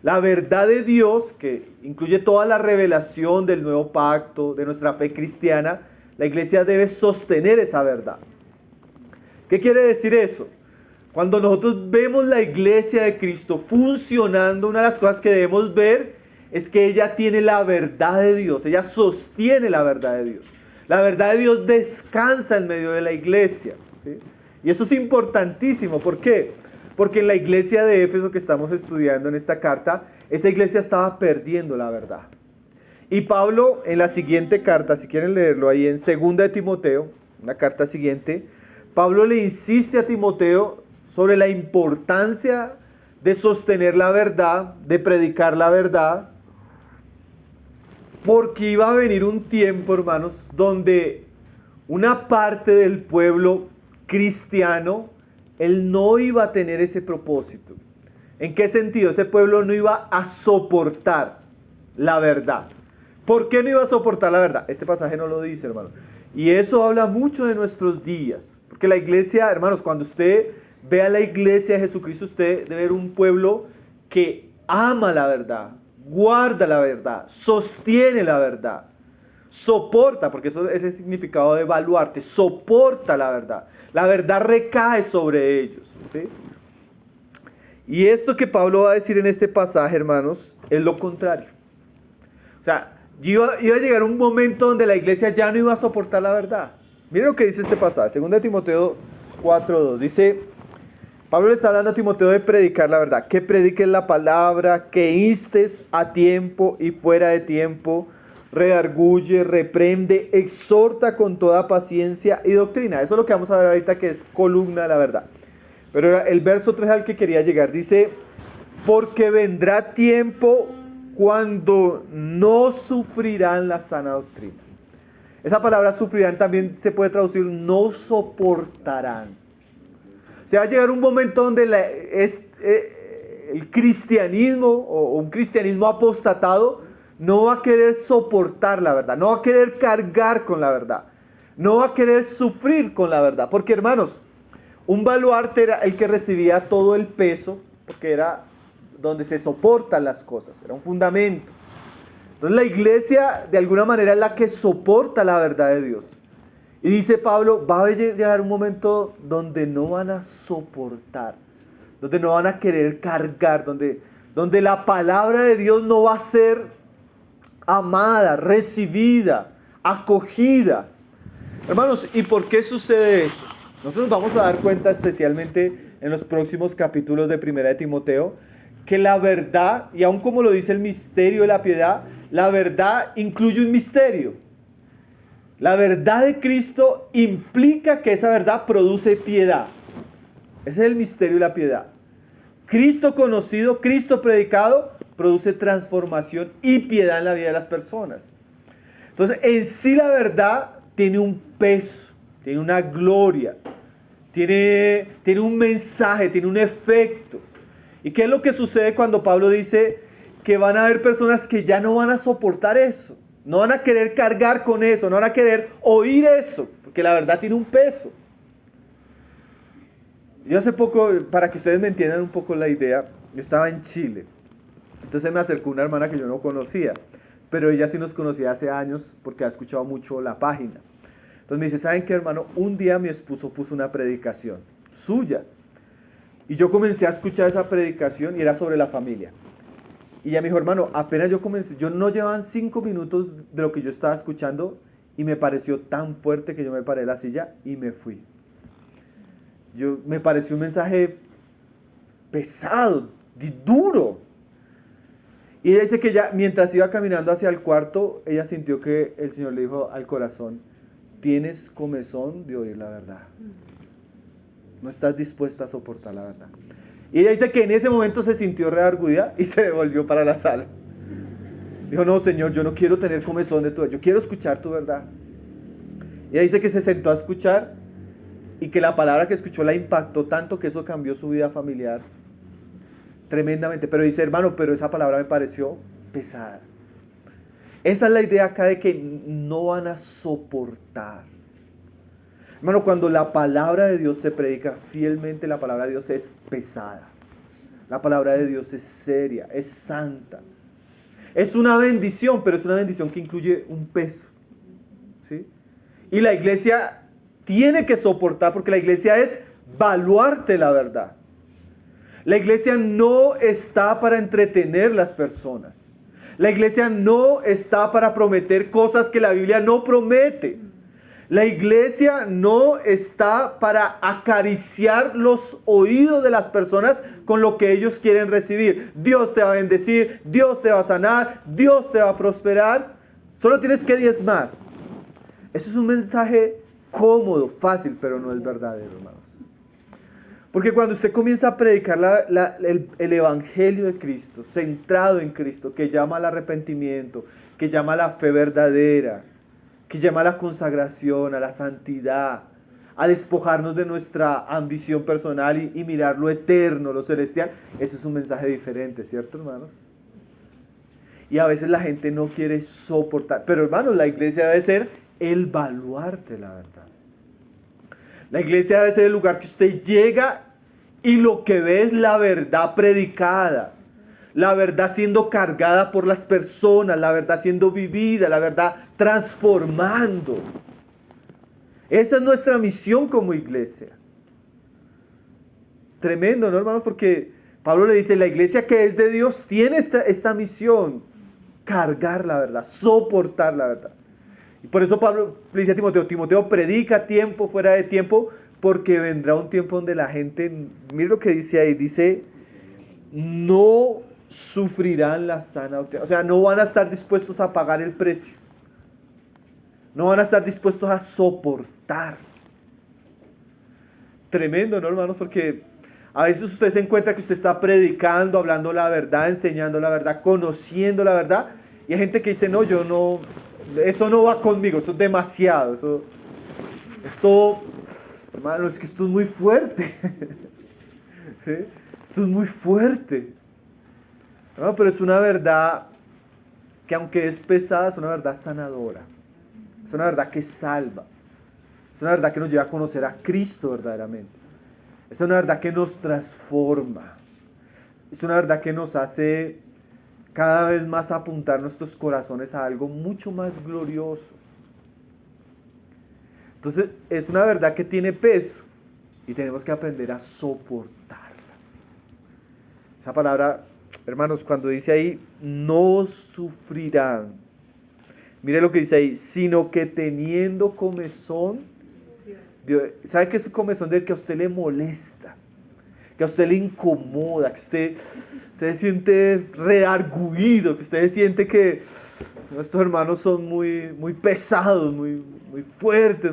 La verdad de Dios, que incluye toda la revelación del nuevo pacto, de nuestra fe cristiana, la iglesia debe sostener esa verdad. ¿Qué quiere decir eso? Cuando nosotros vemos la iglesia de Cristo funcionando, una de las cosas que debemos ver es que ella tiene la verdad de Dios, ella sostiene la verdad de Dios. La verdad de Dios descansa en medio de la iglesia, ¿sí? Y eso es importantísimo. ¿Por qué? Porque en la iglesia de Éfeso que estamos estudiando en esta carta, esta iglesia estaba perdiendo la verdad. Y Pablo en la siguiente carta, si quieren leerlo ahí en 2 de Timoteo, la carta siguiente, Pablo le insiste a Timoteo sobre la importancia de sostener la verdad, de predicar la verdad, porque iba a venir un tiempo, hermanos, donde una parte del pueblo cristiano, él no iba a tener ese propósito. ¿En qué sentido? Ese pueblo no iba a soportar la verdad. ¿Por qué no iba a soportar la verdad? Este pasaje no lo dice, hermano. Y eso habla mucho de nuestros días. Porque la iglesia, hermanos, cuando usted ve a la iglesia de Jesucristo, usted debe ver un pueblo que ama la verdad, guarda la verdad, sostiene la verdad, soporta, porque eso es el significado de baluarte, soporta la verdad. La verdad recae sobre ellos, ¿sí? Y esto que Pablo va a decir en este pasaje, hermanos, es lo contrario. O sea, iba a llegar un momento donde la iglesia ya no iba a soportar la verdad. Miren lo que dice este pasaje, 2 Timoteo 4:2. Dice, Pablo le está hablando a Timoteo de predicar la verdad. Que prediques la palabra, que instes a tiempo y fuera de tiempo, redarguye, reprende, exhorta con toda paciencia y doctrina. Eso es lo que vamos a ver ahorita, que es columna de la verdad. Pero el verso 3 al que quería llegar dice, porque vendrá tiempo cuando no sufrirán la sana doctrina. Esa palabra sufrirán también se puede traducir no soportarán. Se va a llegar un momento donde el cristianismo o un cristianismo apostatado no va a querer soportar la verdad, no va a querer cargar con la verdad, no va a querer sufrir con la verdad. Porque, hermanos, un baluarte era el que recibía todo el peso, porque era donde se soportan las cosas, era un fundamento. Entonces la iglesia de alguna manera es la que soporta la verdad de Dios. Y dice Pablo, va a llegar un momento donde no van a soportar, donde no van a querer cargar, donde la palabra de Dios no va a ser amada, recibida, acogida. Hermanos, ¿y por qué sucede eso? Nosotros nos vamos a dar cuenta especialmente en los próximos capítulos de 1 de Timoteo, que la verdad, y aun como lo dice el misterio de la piedad, la verdad incluye un misterio. La verdad de Cristo implica que esa verdad produce piedad. Ese es el misterio de la piedad. Cristo conocido, Cristo predicado, produce transformación y piedad en la vida de las personas. Entonces, en sí la verdad tiene un peso, tiene una gloria, tiene un mensaje, tiene un efecto. ¿Y qué es lo que sucede cuando Pablo dice que van a haber personas que ya no van a soportar eso? No van a querer cargar con eso, no van a querer oír eso, porque la verdad tiene un peso. Yo hace poco, para que ustedes me entiendan un poco la idea, yo estaba en Chile. Entonces me acercó una hermana que yo no conocía, pero ella sí nos conocía hace años porque ha escuchado mucho la página. Entonces me dice, ¿saben qué, hermano? Un día mi esposo puso una predicación suya. Y yo comencé a escuchar esa predicación y era sobre la familia. Y ella me dijo, hermano, apenas yo comencé, yo no llevaban 5 minutos de lo que yo estaba escuchando y me pareció tan fuerte que yo me paré de la silla y me fui. Me pareció un mensaje pesado, duro. Y ella dice que ya, mientras iba caminando hacia el cuarto, ella sintió que el Señor le dijo al corazón, tienes comezón de oír la verdad. No estás dispuesta a soportar la verdad. Y ella dice que en ese momento se sintió redargüida y se devolvió para la sala. Dijo, no, Señor, yo no quiero tener comezón de tu verdad, yo quiero escuchar tu verdad. Y ella dice que se sentó a escuchar y que la palabra que escuchó la impactó tanto que eso cambió su vida familiar tremendamente. Pero dice, hermano, pero esa palabra me pareció pesada. Esa es la idea acá de que no van a soportar. Hermano, cuando la palabra de Dios se predica fielmente, la palabra de Dios es pesada. La palabra de Dios es seria, es santa. Es una bendición, pero es una bendición que incluye un peso. ¿Sí? Y la iglesia tiene que soportar, porque la iglesia es baluarte la verdad. La iglesia no está para entretener las personas. La iglesia no está para prometer cosas que la Biblia no promete. La iglesia no está para acariciar los oídos de las personas con lo que ellos quieren recibir. Dios te va a bendecir, Dios te va a sanar, Dios te va a prosperar. Solo tienes que diezmar. Eso es un mensaje cómodo, fácil, pero no es verdadero, hermanos. Porque cuando usted comienza a predicar el evangelio de Cristo, centrado en Cristo, que llama al arrepentimiento, que llama a la fe verdadera, que llama a la consagración, a la santidad, a despojarnos de nuestra ambición personal y mirar lo eterno, lo celestial, ese es un mensaje diferente, ¿cierto, hermanos? Y a veces la gente no quiere soportar, pero hermanos, la iglesia debe ser el baluarte, la verdad. La iglesia debe ser el lugar que usted llega y lo que ve es la verdad predicada, la verdad siendo cargada por las personas, la verdad siendo vivida, la verdad transformando. Esa es nuestra misión como iglesia. Tremendo, ¿no, hermanos? Porque Pablo le dice, la iglesia que es de Dios tiene esta misión, cargar la verdad, soportar la verdad. Y por eso Pablo le dice a Timoteo, predica tiempo, fuera de tiempo, porque vendrá un tiempo donde la gente, mire lo que dice ahí, dice, no sufrirán la sana doctrina. O sea, no van a estar dispuestos a pagar el precio. No van a estar dispuestos a soportar. Tremendo, ¿no, hermanos? Porque a veces usted se encuentra que usted está predicando, hablando la verdad, enseñando la verdad, conociendo la verdad, y hay gente que dice, no, yo no... Eso no va conmigo, eso es demasiado. Hermano, es que esto es muy fuerte. ¿Sí? Esto es muy fuerte. No, pero es una verdad que aunque es pesada, es una verdad sanadora. Es una verdad que salva. Es una verdad que nos lleva a conocer a Cristo verdaderamente. Es una verdad que nos transforma. Es una verdad que nos hace cada vez más apuntar nuestros corazones a algo mucho más glorioso. Entonces, es una verdad que tiene peso y tenemos que aprender a soportarla. Esa palabra, hermanos, cuando dice ahí, no sufrirán. Mire lo que dice ahí, sino que teniendo comezón, ¿sabe qué es comezón? Del que a usted le molesta, que a usted le incomoda, que usted se siente redarguido, que usted siente que estos hermanos son muy pesados, muy fuertes,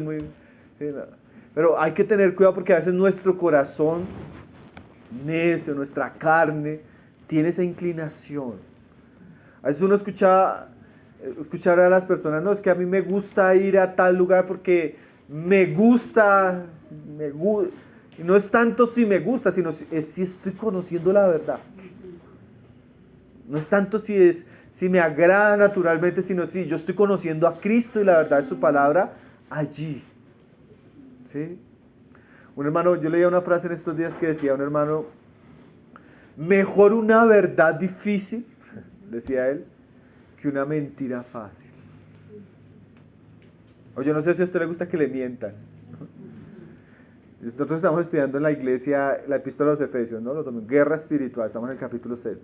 pero hay que tener cuidado porque a veces nuestro corazón necio, nuestra carne, tiene esa inclinación. A veces uno escuchar a las personas, no, es que a mí me gusta ir a tal lugar porque me gusta, y no es tanto si me gusta, sino si estoy conociendo la verdad. No es tanto si me agrada naturalmente, sino si yo estoy conociendo a Cristo y la verdad de su palabra allí. ¿Sí? Un hermano, yo leía una frase en estos días que decía un hermano, mejor una verdad difícil, decía él, que una mentira fácil. O yo no sé si a usted le gusta que le mientan. Nosotros estamos estudiando en la iglesia la epístola a los Efesios, ¿no? Guerra espiritual, estamos en el capítulo 6.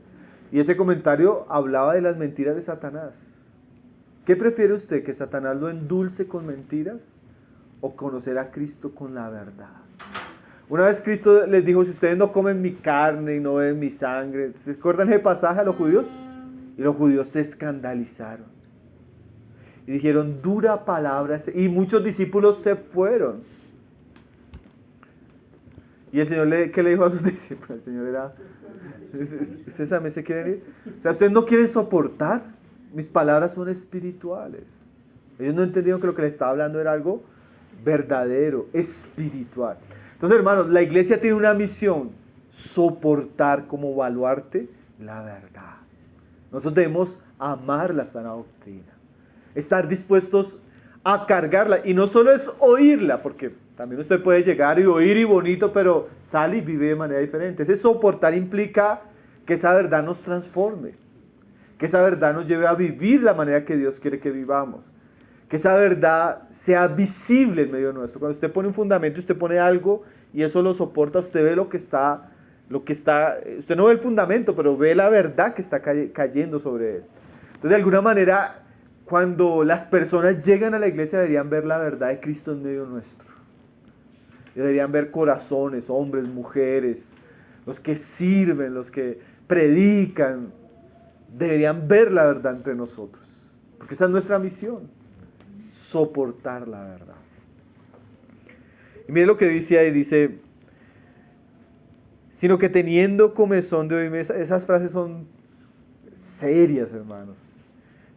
Y ese comentario hablaba de las mentiras de Satanás. ¿Qué prefiere usted? ¿Que Satanás lo endulce con mentiras o conocer a Cristo con la verdad? Una vez Cristo les dijo, si ustedes no comen mi carne y no beben mi sangre, ¿se acuerdan ese pasaje a los judíos? Y los judíos se escandalizaron. Y dijeron, dura palabra. Y muchos discípulos se fueron. Y el Señor, ¿qué le dijo a sus discípulos? El Señor era, ¿ustedes también se quieren ir? O sea, ¿ustedes no quieren soportar? Mis palabras son espirituales. Ellos no entendieron que lo que les estaba hablando era algo verdadero, espiritual. Entonces, hermanos, la iglesia tiene una misión: soportar como baluarte la verdad. Nosotros debemos amar la sana doctrina, estar dispuestos a cargarla, y no solo es oírla, porque también usted puede llegar y oír y bonito, pero sale y vive de manera diferente. Ese soportar implica que esa verdad nos transforme, que esa verdad nos lleve a vivir la manera que Dios quiere que vivamos, que esa verdad sea visible en medio nuestro. Cuando usted pone un fundamento, usted pone algo y eso lo soporta, usted ve lo que está, usted no ve el fundamento, pero ve la verdad que está cayendo sobre él. Entonces, de alguna manera, cuando las personas llegan a la iglesia, deberían ver la verdad de Cristo en medio nuestro. Deberían ver corazones, hombres, mujeres, los que sirven, los que predican. Deberían ver la verdad entre nosotros, porque esta es nuestra misión: soportar la verdad. Y mire lo que dice ahí, dice: sino que teniendo comezón de oírme. Esas frases son serias, hermanos.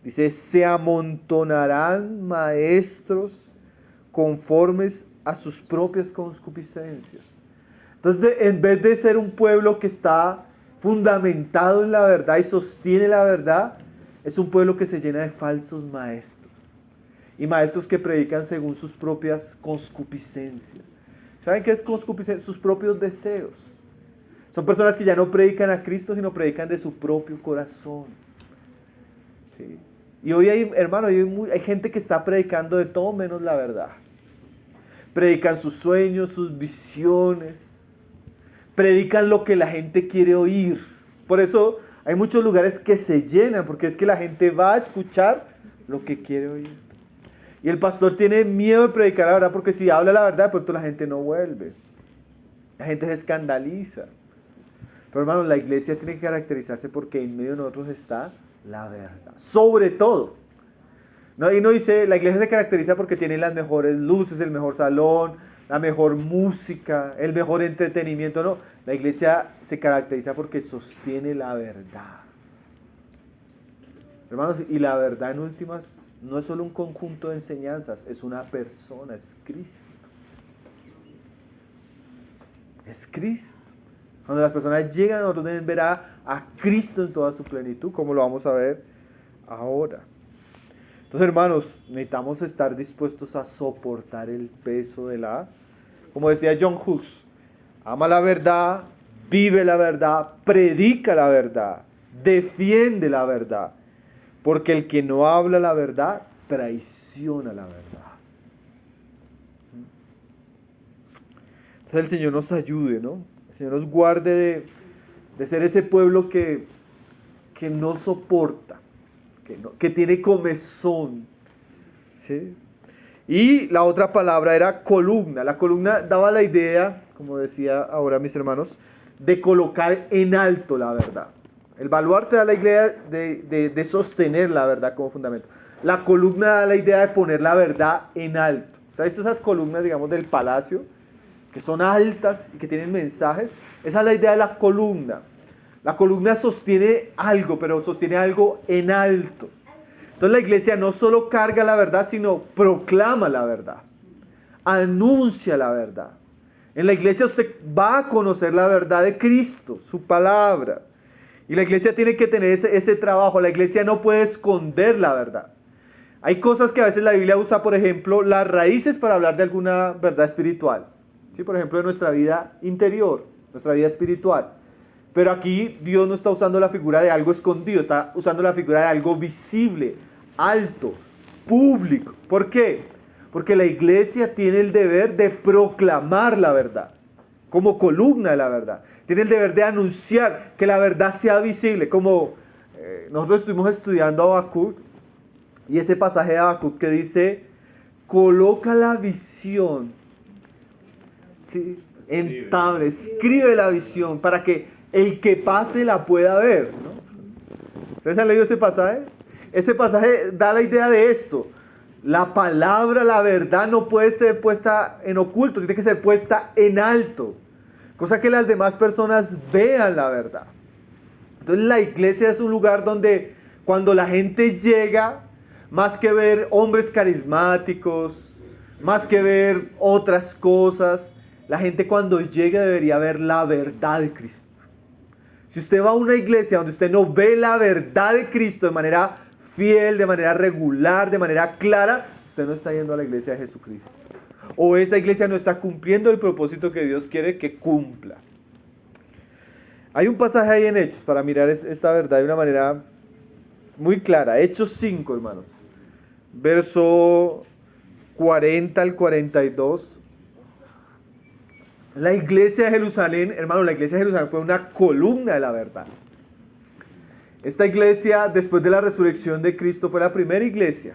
Dice: se amontonarán maestros conformes a sus propias concupiscencias. Entonces, en vez de ser un pueblo que está fundamentado en la verdad y sostiene la verdad, es un pueblo que se llena de falsos maestros, y maestros que predican según sus propias concupiscencias. ¿Saben qué es concupiscencia? Sus propios deseos. Son personas que ya no predican a Cristo, sino predican de su propio corazón. ¿Sí? Y hoy hay, hermano, hay gente que está predicando de todo menos la verdad. Predican sus sueños, sus visiones. Predican lo que la gente quiere oír. Por eso hay muchos lugares que se llenan, porque es que la gente va a escuchar lo que quiere oír. Y el pastor tiene miedo de predicar la verdad, porque si habla la verdad, de pronto la gente no vuelve. La gente se escandaliza. Pero, hermanos, la iglesia tiene que caracterizarse porque en medio de nosotros está la verdad. Sobre todo. No, y no dice, la iglesia se caracteriza porque tiene las mejores luces, el mejor salón, la mejor música, el mejor entretenimiento. No, la iglesia se caracteriza porque sostiene la verdad. Hermanos, y la verdad en últimas no es solo un conjunto de enseñanzas, es una persona, es Cristo. Es Cristo. Cuando las personas llegan, nosotros deben ver a Cristo en toda su plenitud, como lo vamos a ver ahora. Entonces, hermanos, necesitamos estar dispuestos a soportar el peso de como decía John Hughes, ama la verdad, vive la verdad, predica la verdad, defiende la verdad, porque el que no habla la verdad, traiciona la verdad. Entonces el Señor nos ayude, ¿no? El Señor nos guarde de ser ese pueblo que no soporta, que tiene comezón, ¿sí? Y la otra palabra era columna. La columna daba la idea, como decía ahora mis hermanos, de colocar en alto la verdad. El baluarte da la idea de sostener la verdad como fundamento. La columna da la idea de poner la verdad en alto. ¿Sabes? Esas columnas, digamos, del palacio, que son altas y que tienen mensajes, esa es la idea de la columna. La columna sostiene algo, pero sostiene algo en alto. Entonces la iglesia no solo carga la verdad, sino proclama la verdad, anuncia la verdad. En la iglesia usted va a conocer la verdad de Cristo, su palabra. Y la iglesia tiene que tener ese trabajo. La iglesia no puede esconder la verdad. Hay cosas que a veces la Biblia usa, por ejemplo, las raíces para hablar de alguna verdad espiritual. ¿Sí? Por ejemplo, de nuestra vida interior, nuestra vida espiritual. Pero aquí Dios no está usando la figura de algo escondido, está usando la figura de algo visible, alto, público. ¿Por qué? Porque la iglesia tiene el deber de proclamar la verdad, como columna de la verdad. Tiene el deber de anunciar que la verdad sea visible, como nosotros estuvimos estudiando Habacuc, y ese pasaje de Habacuc que dice, coloca la visión, ¿sí? En tabla, escribe la visión para que el que pase la pueda ver, ¿no? ¿Ustedes han leído ese pasaje? Ese pasaje da la idea de esto. La palabra, la verdad no puede ser puesta en oculto, tiene que ser puesta en alto. Cosa que las demás personas vean la verdad. Entonces la iglesia es un lugar donde cuando la gente llega, más que ver hombres carismáticos, más que ver otras cosas. La gente cuando llegue debería ver la verdad de Cristo. Si usted va a una iglesia donde usted no ve la verdad de Cristo de manera fiel, de manera regular, de manera clara, usted no está yendo a la iglesia de Jesucristo. O esa iglesia no está cumpliendo el propósito que Dios quiere que cumpla. Hay un pasaje ahí en Hechos para mirar esta verdad de una manera muy clara. Hechos 5, hermanos. Verso 40 al 42. La iglesia de Jerusalén, hermano, la iglesia de Jerusalén fue una columna de la verdad. Esta iglesia, después de la resurrección de Cristo, fue la primera iglesia.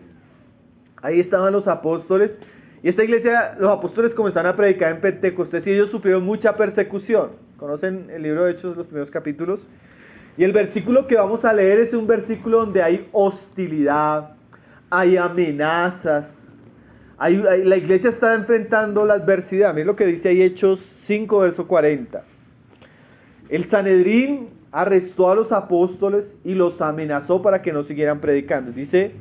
Ahí estaban los apóstoles. Y esta iglesia, los apóstoles comenzaron a predicar en Pentecostés y ellos sufrieron mucha persecución. ¿Conocen el libro de Hechos, los primeros capítulos? Y el versículo que vamos a leer es un versículo donde hay hostilidad, hay amenazas. La iglesia está enfrentando la adversidad. Miren lo que dice ahí Hechos 5, verso 40. El Sanedrín arrestó a los apóstoles y los amenazó para que no siguieran predicando. Dice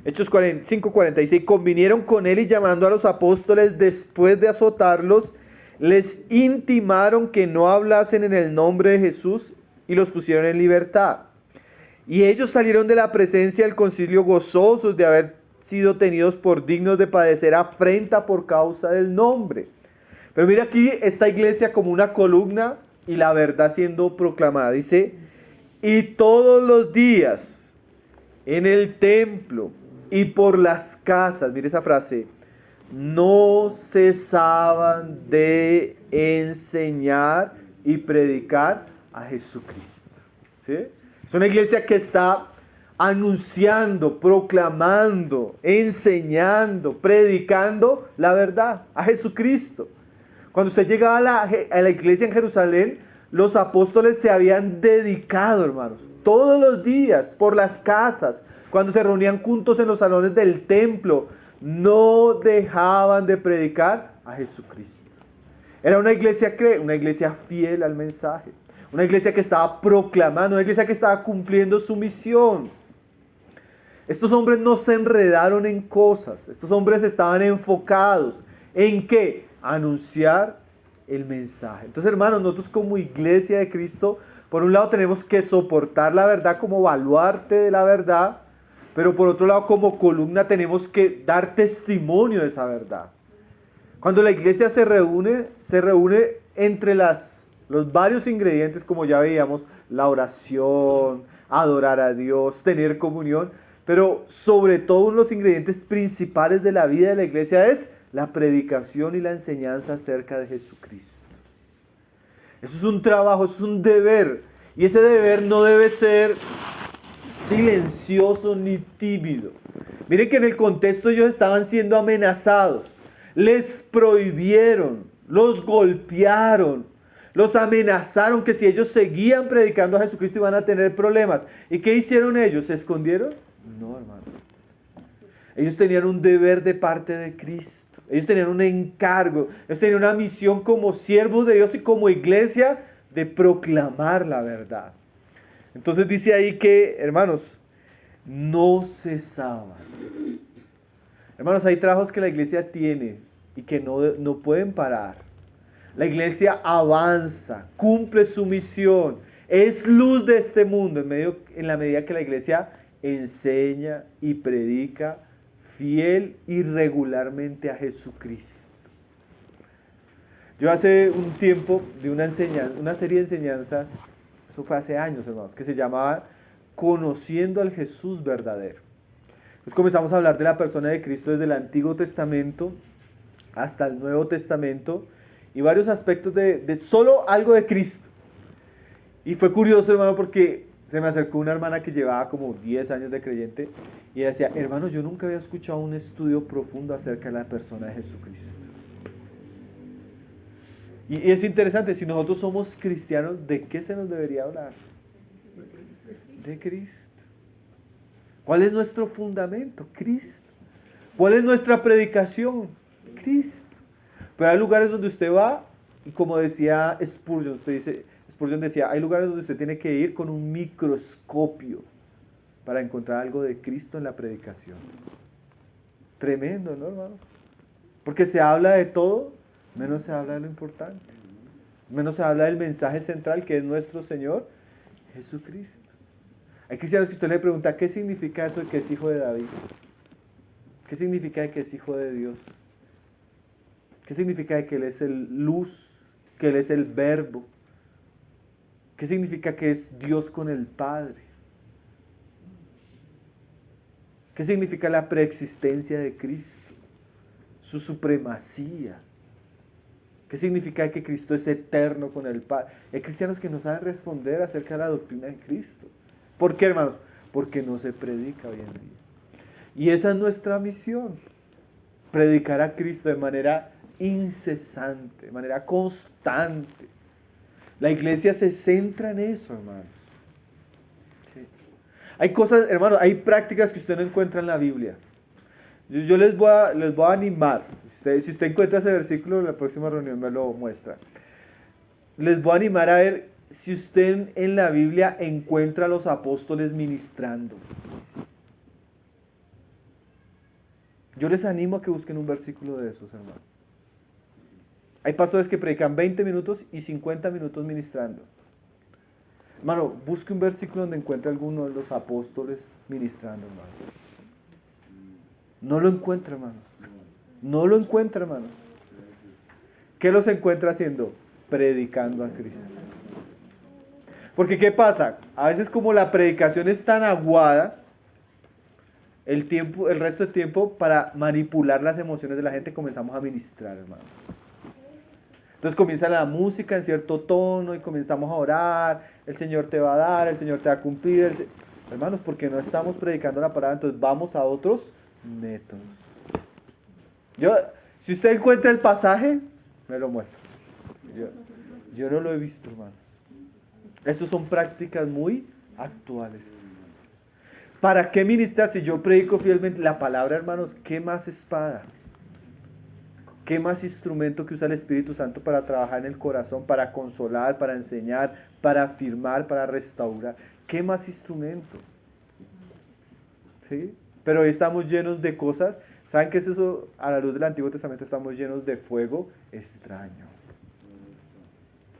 Hechos 5, 46. Convinieron con él y llamando a los apóstoles después de azotarlos, les intimaron que no hablasen en el nombre de Jesús y los pusieron en libertad. Y ellos salieron de la presencia del concilio gozosos de haber sido tenidos por dignos de padecer afrenta por causa del nombre. Pero mira aquí esta iglesia como una columna y la verdad siendo proclamada. Dice, y todos los días en el templo y por las casas, mire esa frase, no cesaban de enseñar y predicar a Jesucristo. ¿Sí? Es una iglesia que está anunciando, proclamando, enseñando, predicando la verdad a Jesucristo. Cuando usted llegaba a la iglesia en Jerusalén, los apóstoles se habían dedicado, hermanos, todos los días, por las casas, cuando se reunían juntos en los salones del templo, no dejaban de predicar a Jesucristo. Era una iglesia fiel al mensaje, una iglesia que estaba proclamando, una iglesia que estaba cumpliendo su misión. Estos hombres no se enredaron en cosas, estos hombres estaban enfocados en ¿qué? Anunciar el mensaje. Entonces, hermanos, nosotros como iglesia de Cristo, por un lado tenemos que soportar la verdad como baluarte de la verdad, pero por otro lado como columna tenemos que dar testimonio de esa verdad. Cuando la iglesia se reúne entre los varios ingredientes, como ya veíamos, la oración, adorar a Dios, tener comunión, pero sobre todo uno de los ingredientes principales de la vida de la iglesia es la predicación y la enseñanza acerca de Jesucristo. Eso es un trabajo, eso es un deber, y ese deber no debe ser silencioso ni tímido. Miren que en el contexto ellos estaban siendo amenazados, les prohibieron, los golpearon, los amenazaron que si ellos seguían predicando a Jesucristo iban a tener problemas. ¿Y qué hicieron ellos? ¿Se escondieron? No, hermano. Ellos tenían un deber de parte de Cristo. Ellos tenían un encargo. Ellos tenían una misión como siervos de Dios y como iglesia de proclamar la verdad. Entonces dice ahí que, hermanos, no cesaban. Hermanos, hay trabajos que la iglesia tiene y que no pueden parar. La iglesia avanza, cumple su misión, es luz de este mundo en la medida que la iglesia enseña y predica fiel y regularmente a Jesucristo. Yo hace un tiempo di una serie de enseñanzas, eso fue hace años, hermanos, que se llamaba Conociendo al Jesús verdadero. Entonces comenzamos a hablar de la persona de Cristo desde el Antiguo Testamento hasta el Nuevo Testamento y varios aspectos de solo algo de Cristo. Y fue curioso, hermano, porque se me acercó una hermana que llevaba como 10 años de creyente y ella decía, hermano, yo nunca había escuchado un estudio profundo acerca de la persona de Jesucristo. Y es interesante, si nosotros somos cristianos, ¿de qué se nos debería hablar? De Cristo. ¿Cuál es nuestro fundamento? Cristo. ¿Cuál es nuestra predicación? Cristo. Pero hay lugares donde usted va, y como decía Spurgeon, Spurgeon decía, hay lugares donde usted tiene que ir con un microscopio para encontrar algo de Cristo en la predicación. Tremendo, ¿no, hermanos? Porque se habla de todo, menos se habla de lo importante. Menos se habla del mensaje central que es nuestro Señor Jesucristo. Hay cristianos que usted le pregunta, ¿qué significa eso de que es hijo de David? ¿Qué significa de que es hijo de Dios? ¿Qué significa de que Él es el luz? Que Él es el verbo. ¿Qué significa que es Dios con el Padre? ¿Qué significa la preexistencia de Cristo? Su supremacía. ¿Qué significa que Cristo es eterno con el Padre? Hay cristianos que no saben responder acerca de la doctrina de Cristo. ¿Por qué, hermanos? Porque no se predica hoy en día. Y esa es nuestra misión. Predicar a Cristo de manera incesante, de manera constante. La iglesia se centra en eso, hermanos. Sí. Hay cosas, hermanos, hay prácticas que usted no encuentra en la Biblia. Yo les voy a animar. Si usted encuentra ese versículo, en la próxima reunión me lo muestra. Les voy a animar a ver si usted en la Biblia encuentra a los apóstoles ministrando. Yo les animo a que busquen un versículo de esos, hermanos. Hay pastores que predican 20 minutos y 50 minutos ministrando. Hermano, busque un versículo donde encuentre alguno de los apóstoles ministrando, hermano. No lo encuentra, hermanos. No lo encuentra, hermanos. ¿Qué los encuentra haciendo? Predicando a Cristo. Porque ¿qué pasa? A veces como la predicación es tan aguada, el resto del tiempo para manipular las emociones de la gente comenzamos a ministrar, hermano. Entonces comienza la música en cierto tono y comenzamos a orar, el Señor te va a dar, el Señor te va a cumplir. Hermanos, porque no estamos predicando la palabra, entonces vamos a otros métodos. Si usted encuentra el pasaje, me lo muestra. Yo no lo he visto, hermanos. Estas son prácticas muy actuales. ¿Para qué ministrar si yo predico fielmente la palabra, hermanos? ¿Qué más espada? ¿Qué más instrumento que usa el Espíritu Santo para trabajar en el corazón, para consolar, para enseñar, para afirmar, para restaurar? ¿Qué más instrumento? ¿Sí? Pero hoy estamos llenos de cosas. ¿Saben qué es eso? A la luz del Antiguo Testamento estamos llenos de fuego extraño.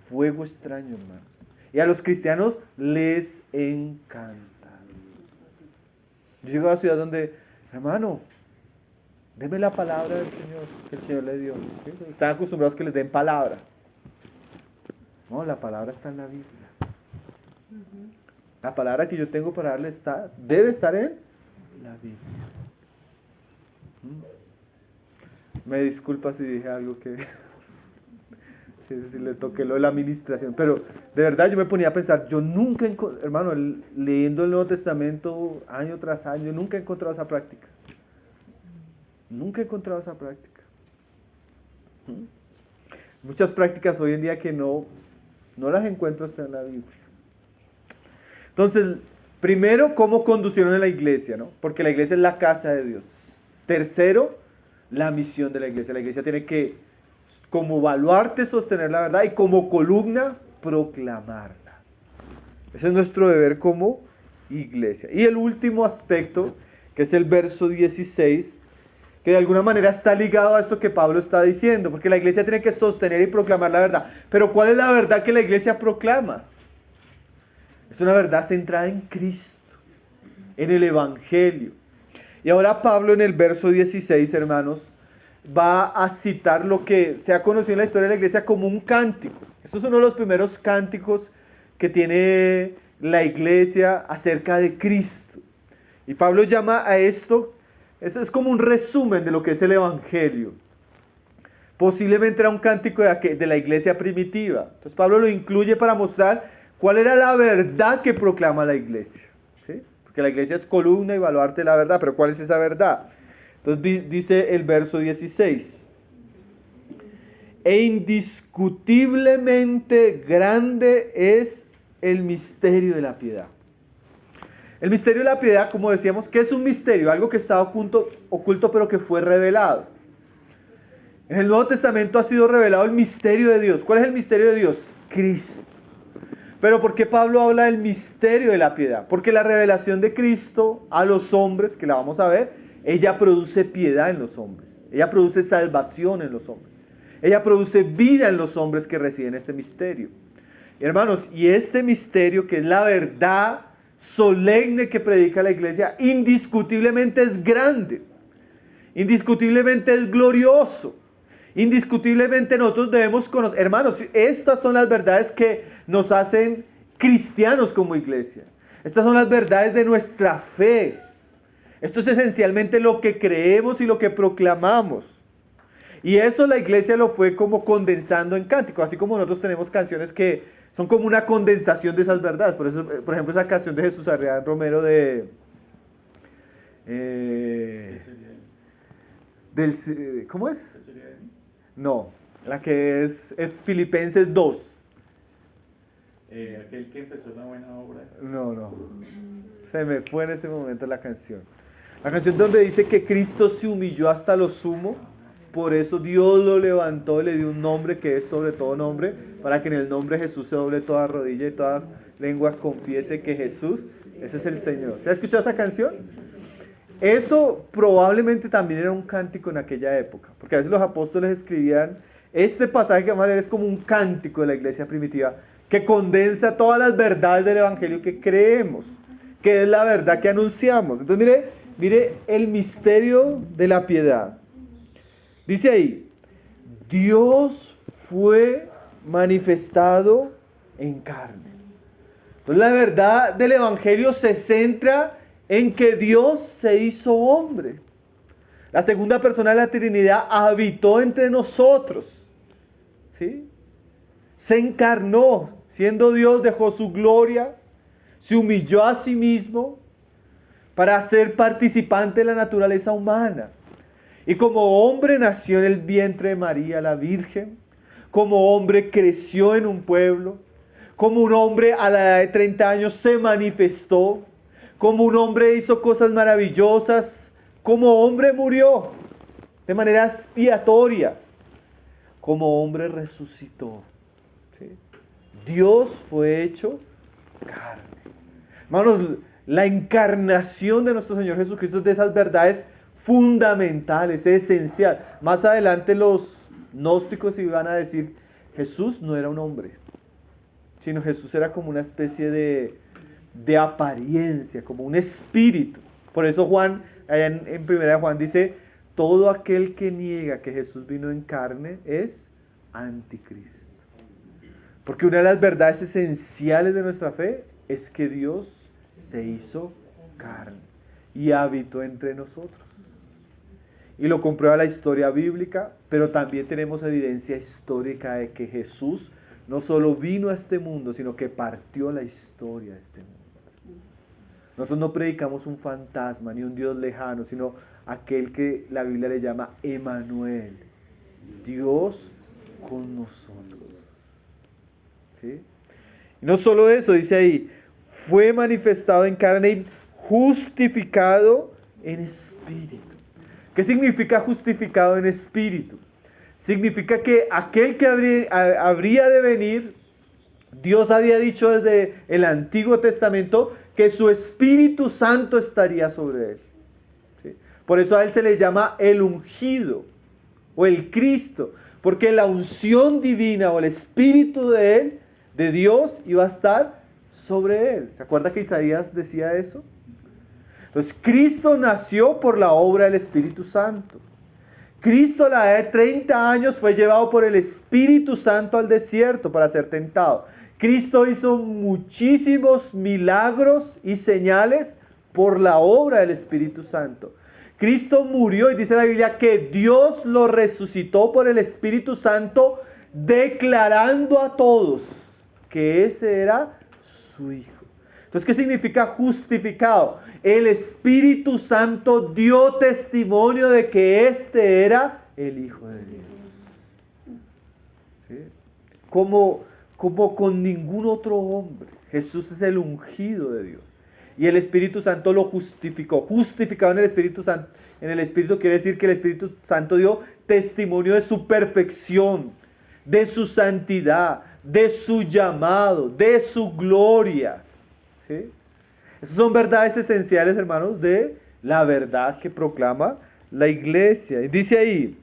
Fuego extraño, hermanos. Y a los cristianos les encanta. Yo llego a la ciudad donde, hermano, deme la palabra del Señor, que el Señor le dio. ¿Sí? Están acostumbrados que les den palabra. No, la palabra está en la Biblia. La palabra que yo tengo para darle debe estar en la Biblia. Me disculpa si dije algo que si le toqué lo de la administración, pero de verdad yo me ponía a pensar, yo nunca, hermano, leyendo el Nuevo Testamento año tras año, nunca he encontrado esa práctica. Nunca he encontrado esa práctica. Muchas prácticas hoy en día que no las encuentro hasta en la Biblia. Entonces, primero, ¿cómo conducieron a la iglesia? ¿No? Porque la iglesia es la casa de Dios. Tercero, la misión de la iglesia. La iglesia tiene que, como baluarte, sostener la verdad y como columna, proclamarla. Ese es nuestro deber como iglesia. Y el último aspecto, que es el verso 16, que de alguna manera está ligado a esto que Pablo está diciendo, porque la iglesia tiene que sostener y proclamar la verdad. Pero ¿cuál es la verdad que la iglesia proclama? Es una verdad centrada en Cristo, en el Evangelio. Y ahora Pablo en el verso 16, hermanos, va a citar lo que se ha conocido en la historia de la iglesia como un cántico. Estos son uno de los primeros cánticos que tiene la iglesia acerca de Cristo. Y Pablo llama a esto, es como un resumen de lo que es el Evangelio. Posiblemente era un cántico de la iglesia primitiva. Entonces Pablo lo incluye para mostrar cuál era la verdad que proclama la iglesia. ¿Sí? Porque la iglesia es columna y baluarte de la verdad, pero ¿cuál es esa verdad? Entonces dice el verso 16. E indiscutiblemente grande es el misterio de la piedad. El misterio de la piedad, como decíamos, ¿qué es un misterio? Algo que estaba oculto pero que fue revelado. En el Nuevo Testamento ha sido revelado el misterio de Dios. ¿Cuál es el misterio de Dios? Cristo. Pero ¿por qué Pablo habla del misterio de la piedad? Porque la revelación de Cristo a los hombres, que la vamos a ver, ella produce piedad en los hombres. Ella produce salvación en los hombres. Ella produce vida en los hombres que reciben este misterio. Y hermanos, y este misterio, que es la verdad solemne que predica la iglesia, indiscutiblemente es grande. Indiscutiblemente es glorioso. Indiscutiblemente nosotros debemos conocer. Hermanos, estas son las verdades que nos hacen cristianos como iglesia. Estas son las verdades de nuestra fe. Esto es esencialmente lo que creemos y lo que proclamamos. Y eso la iglesia lo fue como condensando en cánticos, así como nosotros tenemos canciones que son como una condensación de esas verdades. Por eso, por ejemplo, esa canción de Jesús Arrián Romero ¿cómo es? No, la que es Filipenses 2. Aquel que empezó una buena obra. No. Se me fue en este momento la canción. La canción donde dice que Cristo se humilló hasta lo sumo. Por eso Dios lo levantó y le dio un nombre que es sobre todo nombre, para que en el nombre de Jesús se doble toda rodilla y toda lengua confiese que Jesús, ese es el Señor. ¿Se ha escuchado esa canción? Eso probablemente también era un cántico en aquella época, porque a veces los apóstoles escribían, este pasaje que vamos a leer es como un cántico de la iglesia primitiva, que condensa todas las verdades del evangelio que creemos, que es la verdad que anunciamos. Entonces mire el misterio de la piedad. Dice ahí, Dios fue manifestado en carne. Entonces la verdad del evangelio se centra en que Dios se hizo hombre. La segunda persona de la Trinidad habitó entre nosotros. ¿Sí? Se encarnó, siendo Dios dejó su gloria, se humilló a sí mismo para ser participante de la naturaleza humana. Y como hombre nació en el vientre de María, la Virgen. Como hombre creció en un pueblo. Como un hombre a la edad de 30 años se manifestó. Como un hombre hizo cosas maravillosas. Como hombre murió de manera expiatoria. Como hombre resucitó. ¿Sí? Dios fue hecho carne. Hermanos, la encarnación de nuestro Señor Jesucristo es de esas verdades fundamentales, esencial. Más adelante los gnósticos iban a decir, Jesús no era un hombre, sino Jesús era como una especie de apariencia, como un espíritu. Por eso Juan, allá en primera de Juan dice, todo aquel que niega que Jesús vino en carne es anticristo. Porque una de las verdades esenciales de nuestra fe es que Dios se hizo carne y habitó entre nosotros. Y lo comprueba la historia bíblica, pero también tenemos evidencia histórica de que Jesús no solo vino a este mundo, sino que partió la historia de este mundo. Nosotros no predicamos un fantasma ni un Dios lejano, sino aquel que la Biblia le llama Emmanuel, Dios con nosotros. ¿Sí? Y no solo eso, dice ahí, fue manifestado en carne y justificado en espíritu. ¿Qué significa justificado en espíritu? Significa que aquel que habría de venir, Dios había dicho desde el Antiguo Testamento que su Espíritu Santo estaría sobre él. ¿Sí? Por eso a él se le llama el ungido o el Cristo, porque la unción divina o el Espíritu de él, de Dios, iba a estar sobre él. ¿Se acuerda que Isaías decía eso? Entonces, Cristo nació por la obra del Espíritu Santo. Cristo a la edad de 30 años fue llevado por el Espíritu Santo al desierto para ser tentado. Cristo hizo muchísimos milagros y señales por la obra del Espíritu Santo. Cristo murió y dice la Biblia que Dios lo resucitó por el Espíritu Santo, declarando a todos que ese era su Hijo. Entonces, ¿qué significa justificado? El Espíritu Santo dio testimonio de que este era el Hijo de Dios. ¿Sí? Como con ningún otro hombre. Jesús es el ungido de Dios. Y el Espíritu Santo lo justificó. Justificado en el Espíritu Santo. En el Espíritu quiere decir que el Espíritu Santo dio testimonio de su perfección, de su santidad, de su llamado, de su gloria. ¿Sí? Esas son verdades esenciales, hermanos, de la verdad que proclama la iglesia. Y dice ahí,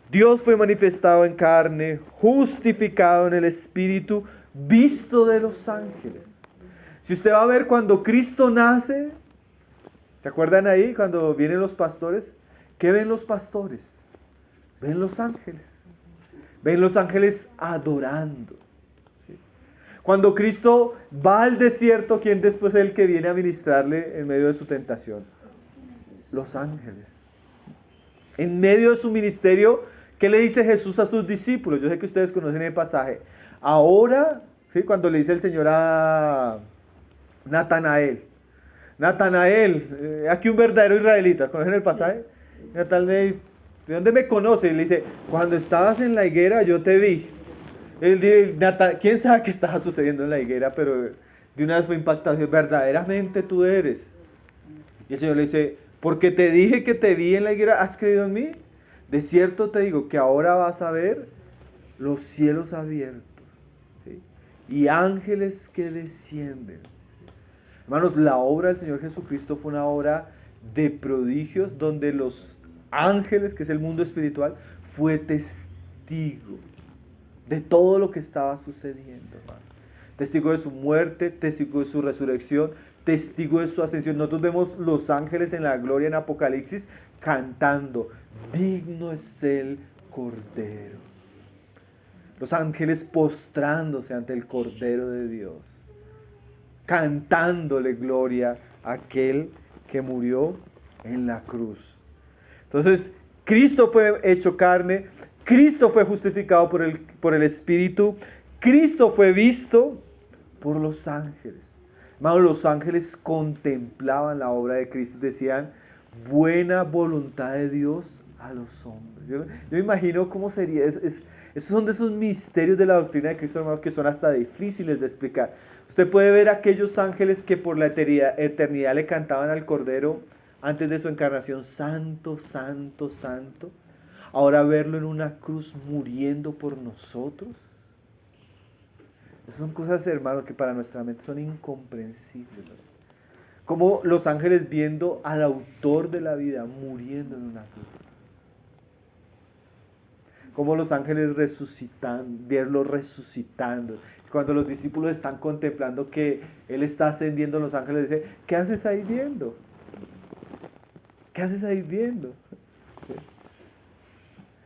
Dios fue manifestado en carne, justificado en el Espíritu, visto de los ángeles. Si usted va a ver cuando Cristo nace, ¿se acuerdan ahí cuando vienen los pastores? ¿Qué ven los pastores? Ven los ángeles. Ven los ángeles adorando. ¿Sí? Cuando Cristo va al desierto, ¿quién después es el que viene a ministrarle en medio de su tentación? Los ángeles. En medio de su ministerio, ¿qué le dice Jesús a sus discípulos? Yo sé que ustedes conocen el pasaje. Ahora, ¿sí? Cuando le dice el Señor a Natanael, aquí un verdadero israelita, ¿conocen el pasaje? Natanael, ¿de dónde me conoce? Y le dice, cuando estabas en la higuera yo te vi. Él dice, ¿quién sabe qué estaba sucediendo en la higuera? Pero de una vez fue impactado, dice, verdaderamente tú eres. Y el Señor le dice, porque te dije que te vi en la higuera, ¿has creído en mí? De cierto te digo que ahora vas a ver los cielos abiertos, ¿sí? Y ángeles que descienden. Hermanos, la obra del Señor Jesucristo fue una obra de prodigios donde los ángeles, que es el mundo espiritual, fue testigo de todo lo que estaba sucediendo, hermano. Testigo de su muerte, testigo de su resurrección, testigo de su ascensión. Nosotros vemos los ángeles en la gloria en Apocalipsis cantando, digno es el Cordero. Los ángeles postrándose ante el Cordero de Dios, cantándole gloria a aquel que murió en la cruz. Entonces, Cristo fue hecho carne, Cristo fue justificado por el Espíritu, Cristo fue visto por los ángeles. Hermanos, los ángeles contemplaban la obra de Cristo, decían, buena voluntad de Dios a los hombres. Yo me imagino cómo sería, esos son de esos misterios de la doctrina de Cristo, hermanos, que son hasta difíciles de explicar. Usted puede ver aquellos ángeles que por la eternidad le cantaban al Cordero antes de su encarnación, santo, santo, santo. Ahora verlo en una cruz muriendo por nosotros. Esas son cosas, hermanos, que para nuestra mente son incomprensibles, ¿no? Como los ángeles viendo al autor de la vida muriendo en una cruz. Como los ángeles resucitando, verlo resucitando. Cuando los discípulos están contemplando que Él está ascendiendo, los ángeles dicen, ¿qué haces ahí viendo? ¿Qué haces ahí viendo?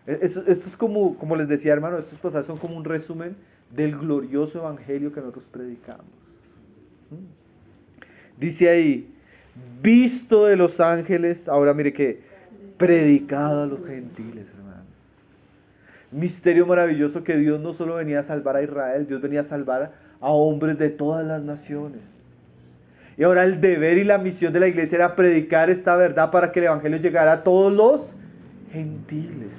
Esto es como les decía, hermano, estos pasajes son como un resumen del glorioso evangelio que nosotros predicamos. Dice ahí, visto de los ángeles, ahora mire que, predicado a los gentiles, hermanos. Misterio maravilloso que Dios no solo venía a salvar a Israel, Dios venía a salvar a hombres de todas las naciones. Y ahora el deber y la misión de la iglesia era predicar esta verdad para que el evangelio llegara a todos los gentiles.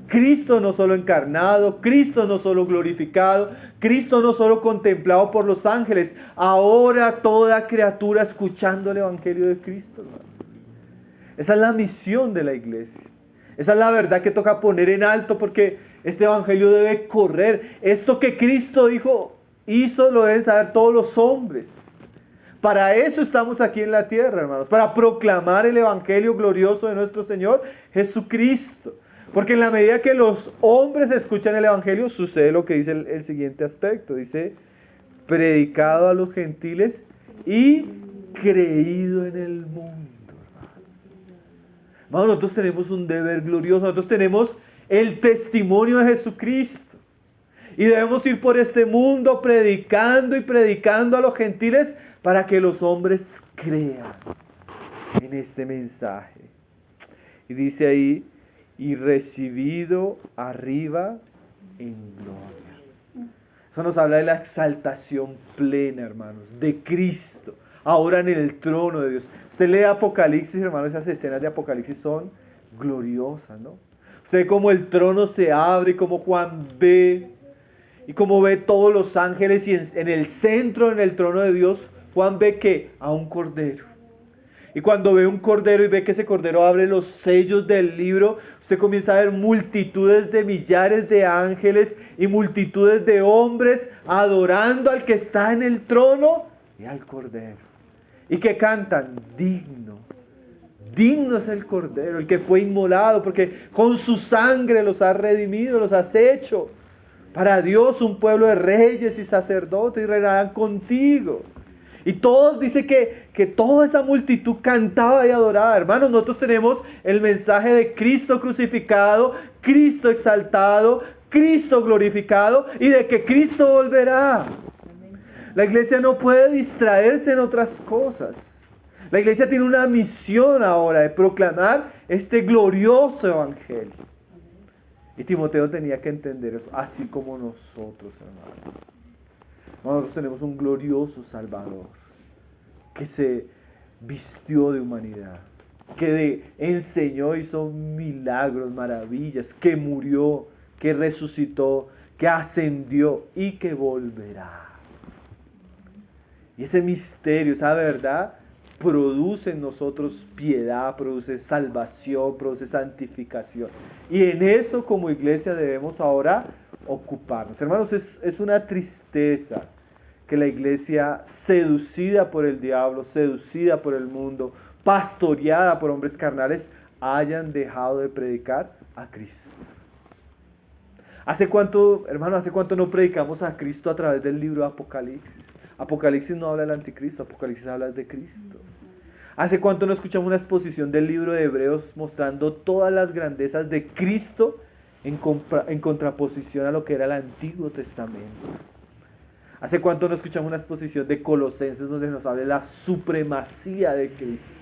Cristo no solo encarnado, Cristo no solo glorificado, Cristo no solo contemplado por los ángeles, ahora toda criatura escuchando el evangelio de Cristo, hermanos. Esa es la misión de la iglesia. Esa es la verdad que toca poner en alto porque este evangelio debe correr. Esto que Cristo hizo, lo deben saber todos los hombres. Para eso estamos aquí en la tierra, hermanos, para proclamar el evangelio glorioso de nuestro Señor Jesucristo. Porque en la medida que los hombres escuchan el evangelio, sucede lo que dice el siguiente aspecto. Dice, predicado a los gentiles y creído en el mundo. Hermanos, nosotros tenemos un deber glorioso. Nosotros tenemos el testimonio de Jesucristo. Y debemos ir por este mundo predicando y predicando a los gentiles para que los hombres crean en este mensaje. Y dice ahí, y recibido arriba en gloria. Eso nos habla de la exaltación plena, hermanos, de Cristo, ahora en el trono de Dios. Usted lee Apocalipsis, hermanos, esas escenas de Apocalipsis son gloriosas, ¿no? Usted ve cómo el trono se abre y cómo Juan ve, y cómo ve todos los ángeles, y en el centro, en el trono de Dios, Juan ve que a un cordero. Y cuando ve un cordero y ve que ese cordero abre los sellos del libro, usted comienza a ver multitudes de millares de ángeles y multitudes de hombres adorando al que está en el trono y al cordero. Y que cantan, digno, Digno es el Cordero, el que fue inmolado, porque con su sangre los has redimido, los has hecho para Dios un pueblo de reyes y sacerdotes, y reinarán contigo. Y todos, dice que toda esa multitud cantaba y adoraba. Hermanos, nosotros tenemos el mensaje de Cristo crucificado, Cristo exaltado, Cristo glorificado, y de que Cristo volverá. La iglesia no puede distraerse en otras cosas. La iglesia tiene una misión ahora de proclamar este glorioso evangelio. Y Timoteo tenía que entender eso, así como nosotros, hermanos. Nosotros tenemos un glorioso Salvador que se vistió de humanidad, que enseñó, hizo milagros, maravillas, que murió, que resucitó, que ascendió y que volverá. Y ese misterio, esa verdad, produce en nosotros piedad, produce salvación, produce santificación. Y en eso como iglesia debemos ahora ocuparnos. Hermanos, es una tristeza que la iglesia, seducida por el diablo, seducida por el mundo, pastoreada por hombres carnales, hayan dejado de predicar a Cristo. ¿Hace cuánto no predicamos a Cristo a través del libro de Apocalipsis? Apocalipsis no habla del anticristo, Apocalipsis habla de Cristo. ¿Hace cuánto no escuchamos una exposición del libro de Hebreos mostrando todas las grandezas de Cristo en contraposición a lo que era el Antiguo Testamento? ¿Hace cuánto no escuchamos una exposición de Colosenses donde nos habla de la supremacía de Cristo?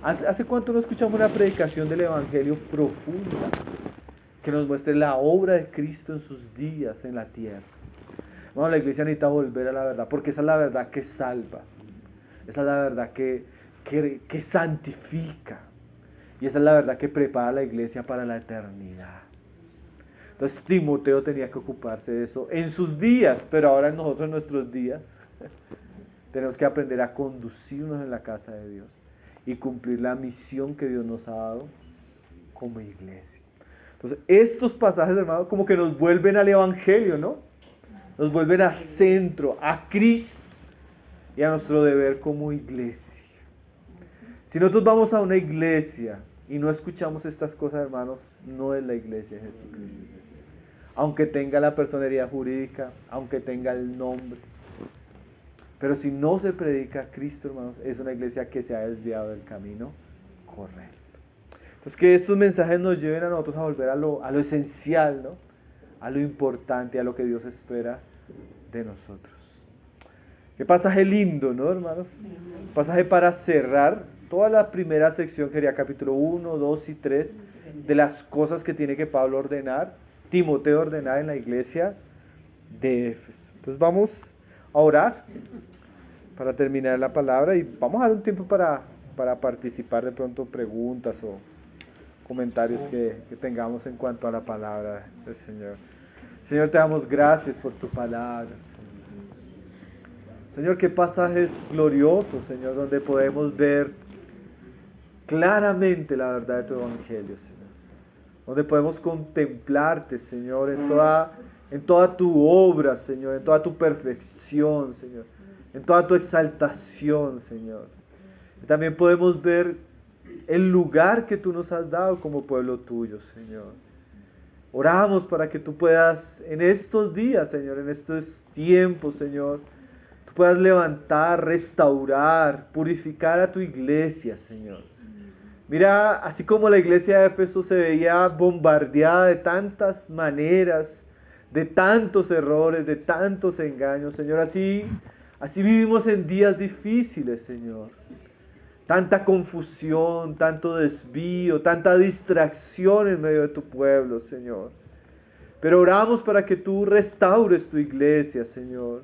¿Hace cuánto no escuchamos una predicación del Evangelio profunda que nos muestre la obra de Cristo en sus días en la tierra? Bueno, la iglesia necesita volver a la verdad, porque esa es la verdad que salva. Esa es la verdad que santifica. Y esa es la verdad que prepara a la iglesia para la eternidad. Entonces Timoteo tenía que ocuparse de eso en sus días, pero ahora nosotros en nuestros días tenemos que aprender a conducirnos en la casa de Dios y cumplir la misión que Dios nos ha dado como iglesia. Entonces estos pasajes, hermanos, como que nos vuelven al Evangelio, ¿no? Nos vuelven al centro, a Cristo y a nuestro deber como iglesia. Si nosotros vamos a una iglesia y no escuchamos estas cosas, hermanos, no es la iglesia de Jesucristo. Aunque tenga la personería jurídica, aunque tenga el nombre. Pero si no se predica a Cristo, hermanos, es una iglesia que se ha desviado del camino correcto. Entonces que estos mensajes nos lleven a nosotros a volver a lo esencial, ¿no? A lo importante, a lo que Dios espera de nosotros. Qué pasaje lindo, ¿no, hermanos? Pasaje para cerrar toda la primera sección, que sería capítulo 1, 2 y 3, de las cosas que tiene que Pablo ordenar, Timoteo ordenar en la iglesia de Éfeso. Entonces vamos a orar para terminar la palabra y vamos a dar un tiempo para participar, de pronto preguntas o comentarios que tengamos en cuanto a la palabra del Señor. Señor, te damos gracias por tu palabra, Señor, qué pasajes gloriosos, Señor, donde podemos ver claramente la verdad de tu evangelio, Señor. Donde podemos contemplarte, Señor, en toda tu obra, Señor, en toda tu perfección, Señor, en toda tu exaltación, Señor. Y también podemos ver el lugar que tú nos has dado como pueblo tuyo, Señor. Oramos para que tú puedas en estos días, Señor, en estos tiempos, Señor, tú puedas levantar, restaurar, purificar a tu iglesia, Señor. Mira, así como la iglesia de Éfeso se veía bombardeada de tantas maneras, de tantos errores, de tantos engaños, Señor, así vivimos en días difíciles, Señor. Tanta confusión, tanto desvío, tanta distracción en medio de tu pueblo, Señor. Pero oramos para que tú restaures tu iglesia, Señor.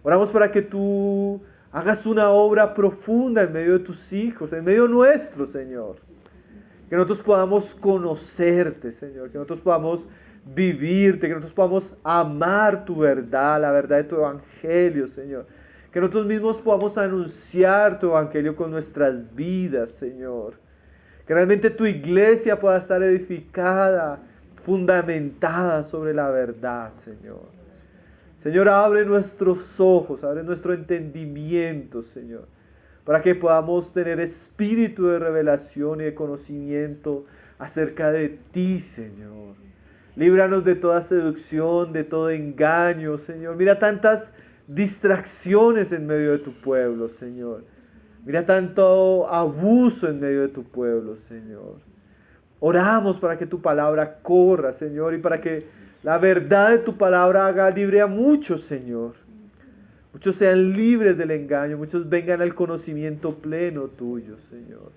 Oramos para que tú hagas una obra profunda en medio de tus hijos, en medio nuestro, Señor. Que nosotros podamos conocerte, Señor. Que nosotros podamos vivirte, que nosotros podamos amar tu verdad, la verdad de tu evangelio, Señor. Que nosotros mismos podamos anunciar tu evangelio con nuestras vidas, Señor. Que realmente tu iglesia pueda estar edificada, fundamentada sobre la verdad, Señor. Señor, abre nuestros ojos, abre nuestro entendimiento, Señor, para que podamos tener espíritu de revelación y de conocimiento acerca de ti, Señor. Líbranos de toda seducción, de todo engaño, Señor. Mira tantas distracciones en medio de tu pueblo, Señor. Mira tanto abuso en medio de tu pueblo, Señor. Oramos para que tu palabra corra, Señor, y para que la verdad de tu palabra haga libre a muchos, Señor. Muchos sean libres del engaño, muchos vengan al conocimiento pleno tuyo, Señor.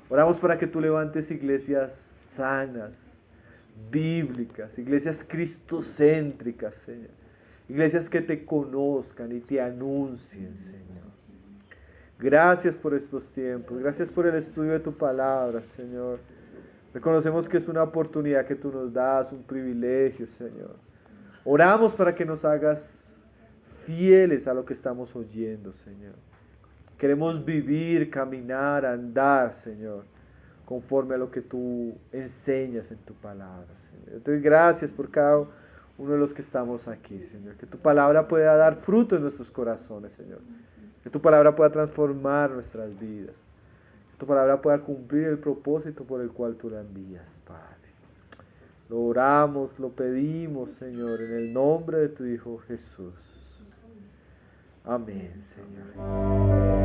Oramos para que tú levantes iglesias sanas, bíblicas, iglesias cristocéntricas, Señor. Iglesias que te conozcan y te anuncien, Señor. Gracias por estos tiempos, gracias por el estudio de tu palabra, Señor. Reconocemos que es una oportunidad que tú nos das, un privilegio, Señor. Oramos para que nos hagas fieles a lo que estamos oyendo, Señor. Queremos vivir, caminar, andar, Señor, conforme a lo que tú enseñas en tu palabra, Señor. Te doy gracias por cada uno de los que estamos aquí, Señor. Que tu palabra pueda dar fruto en nuestros corazones, Señor. Que tu palabra pueda transformar nuestras vidas. Que tu palabra pueda cumplir el propósito por el cual tú la envías, Padre. Lo oramos, lo pedimos, Señor, en el nombre de tu Hijo Jesús. Amén, Señor.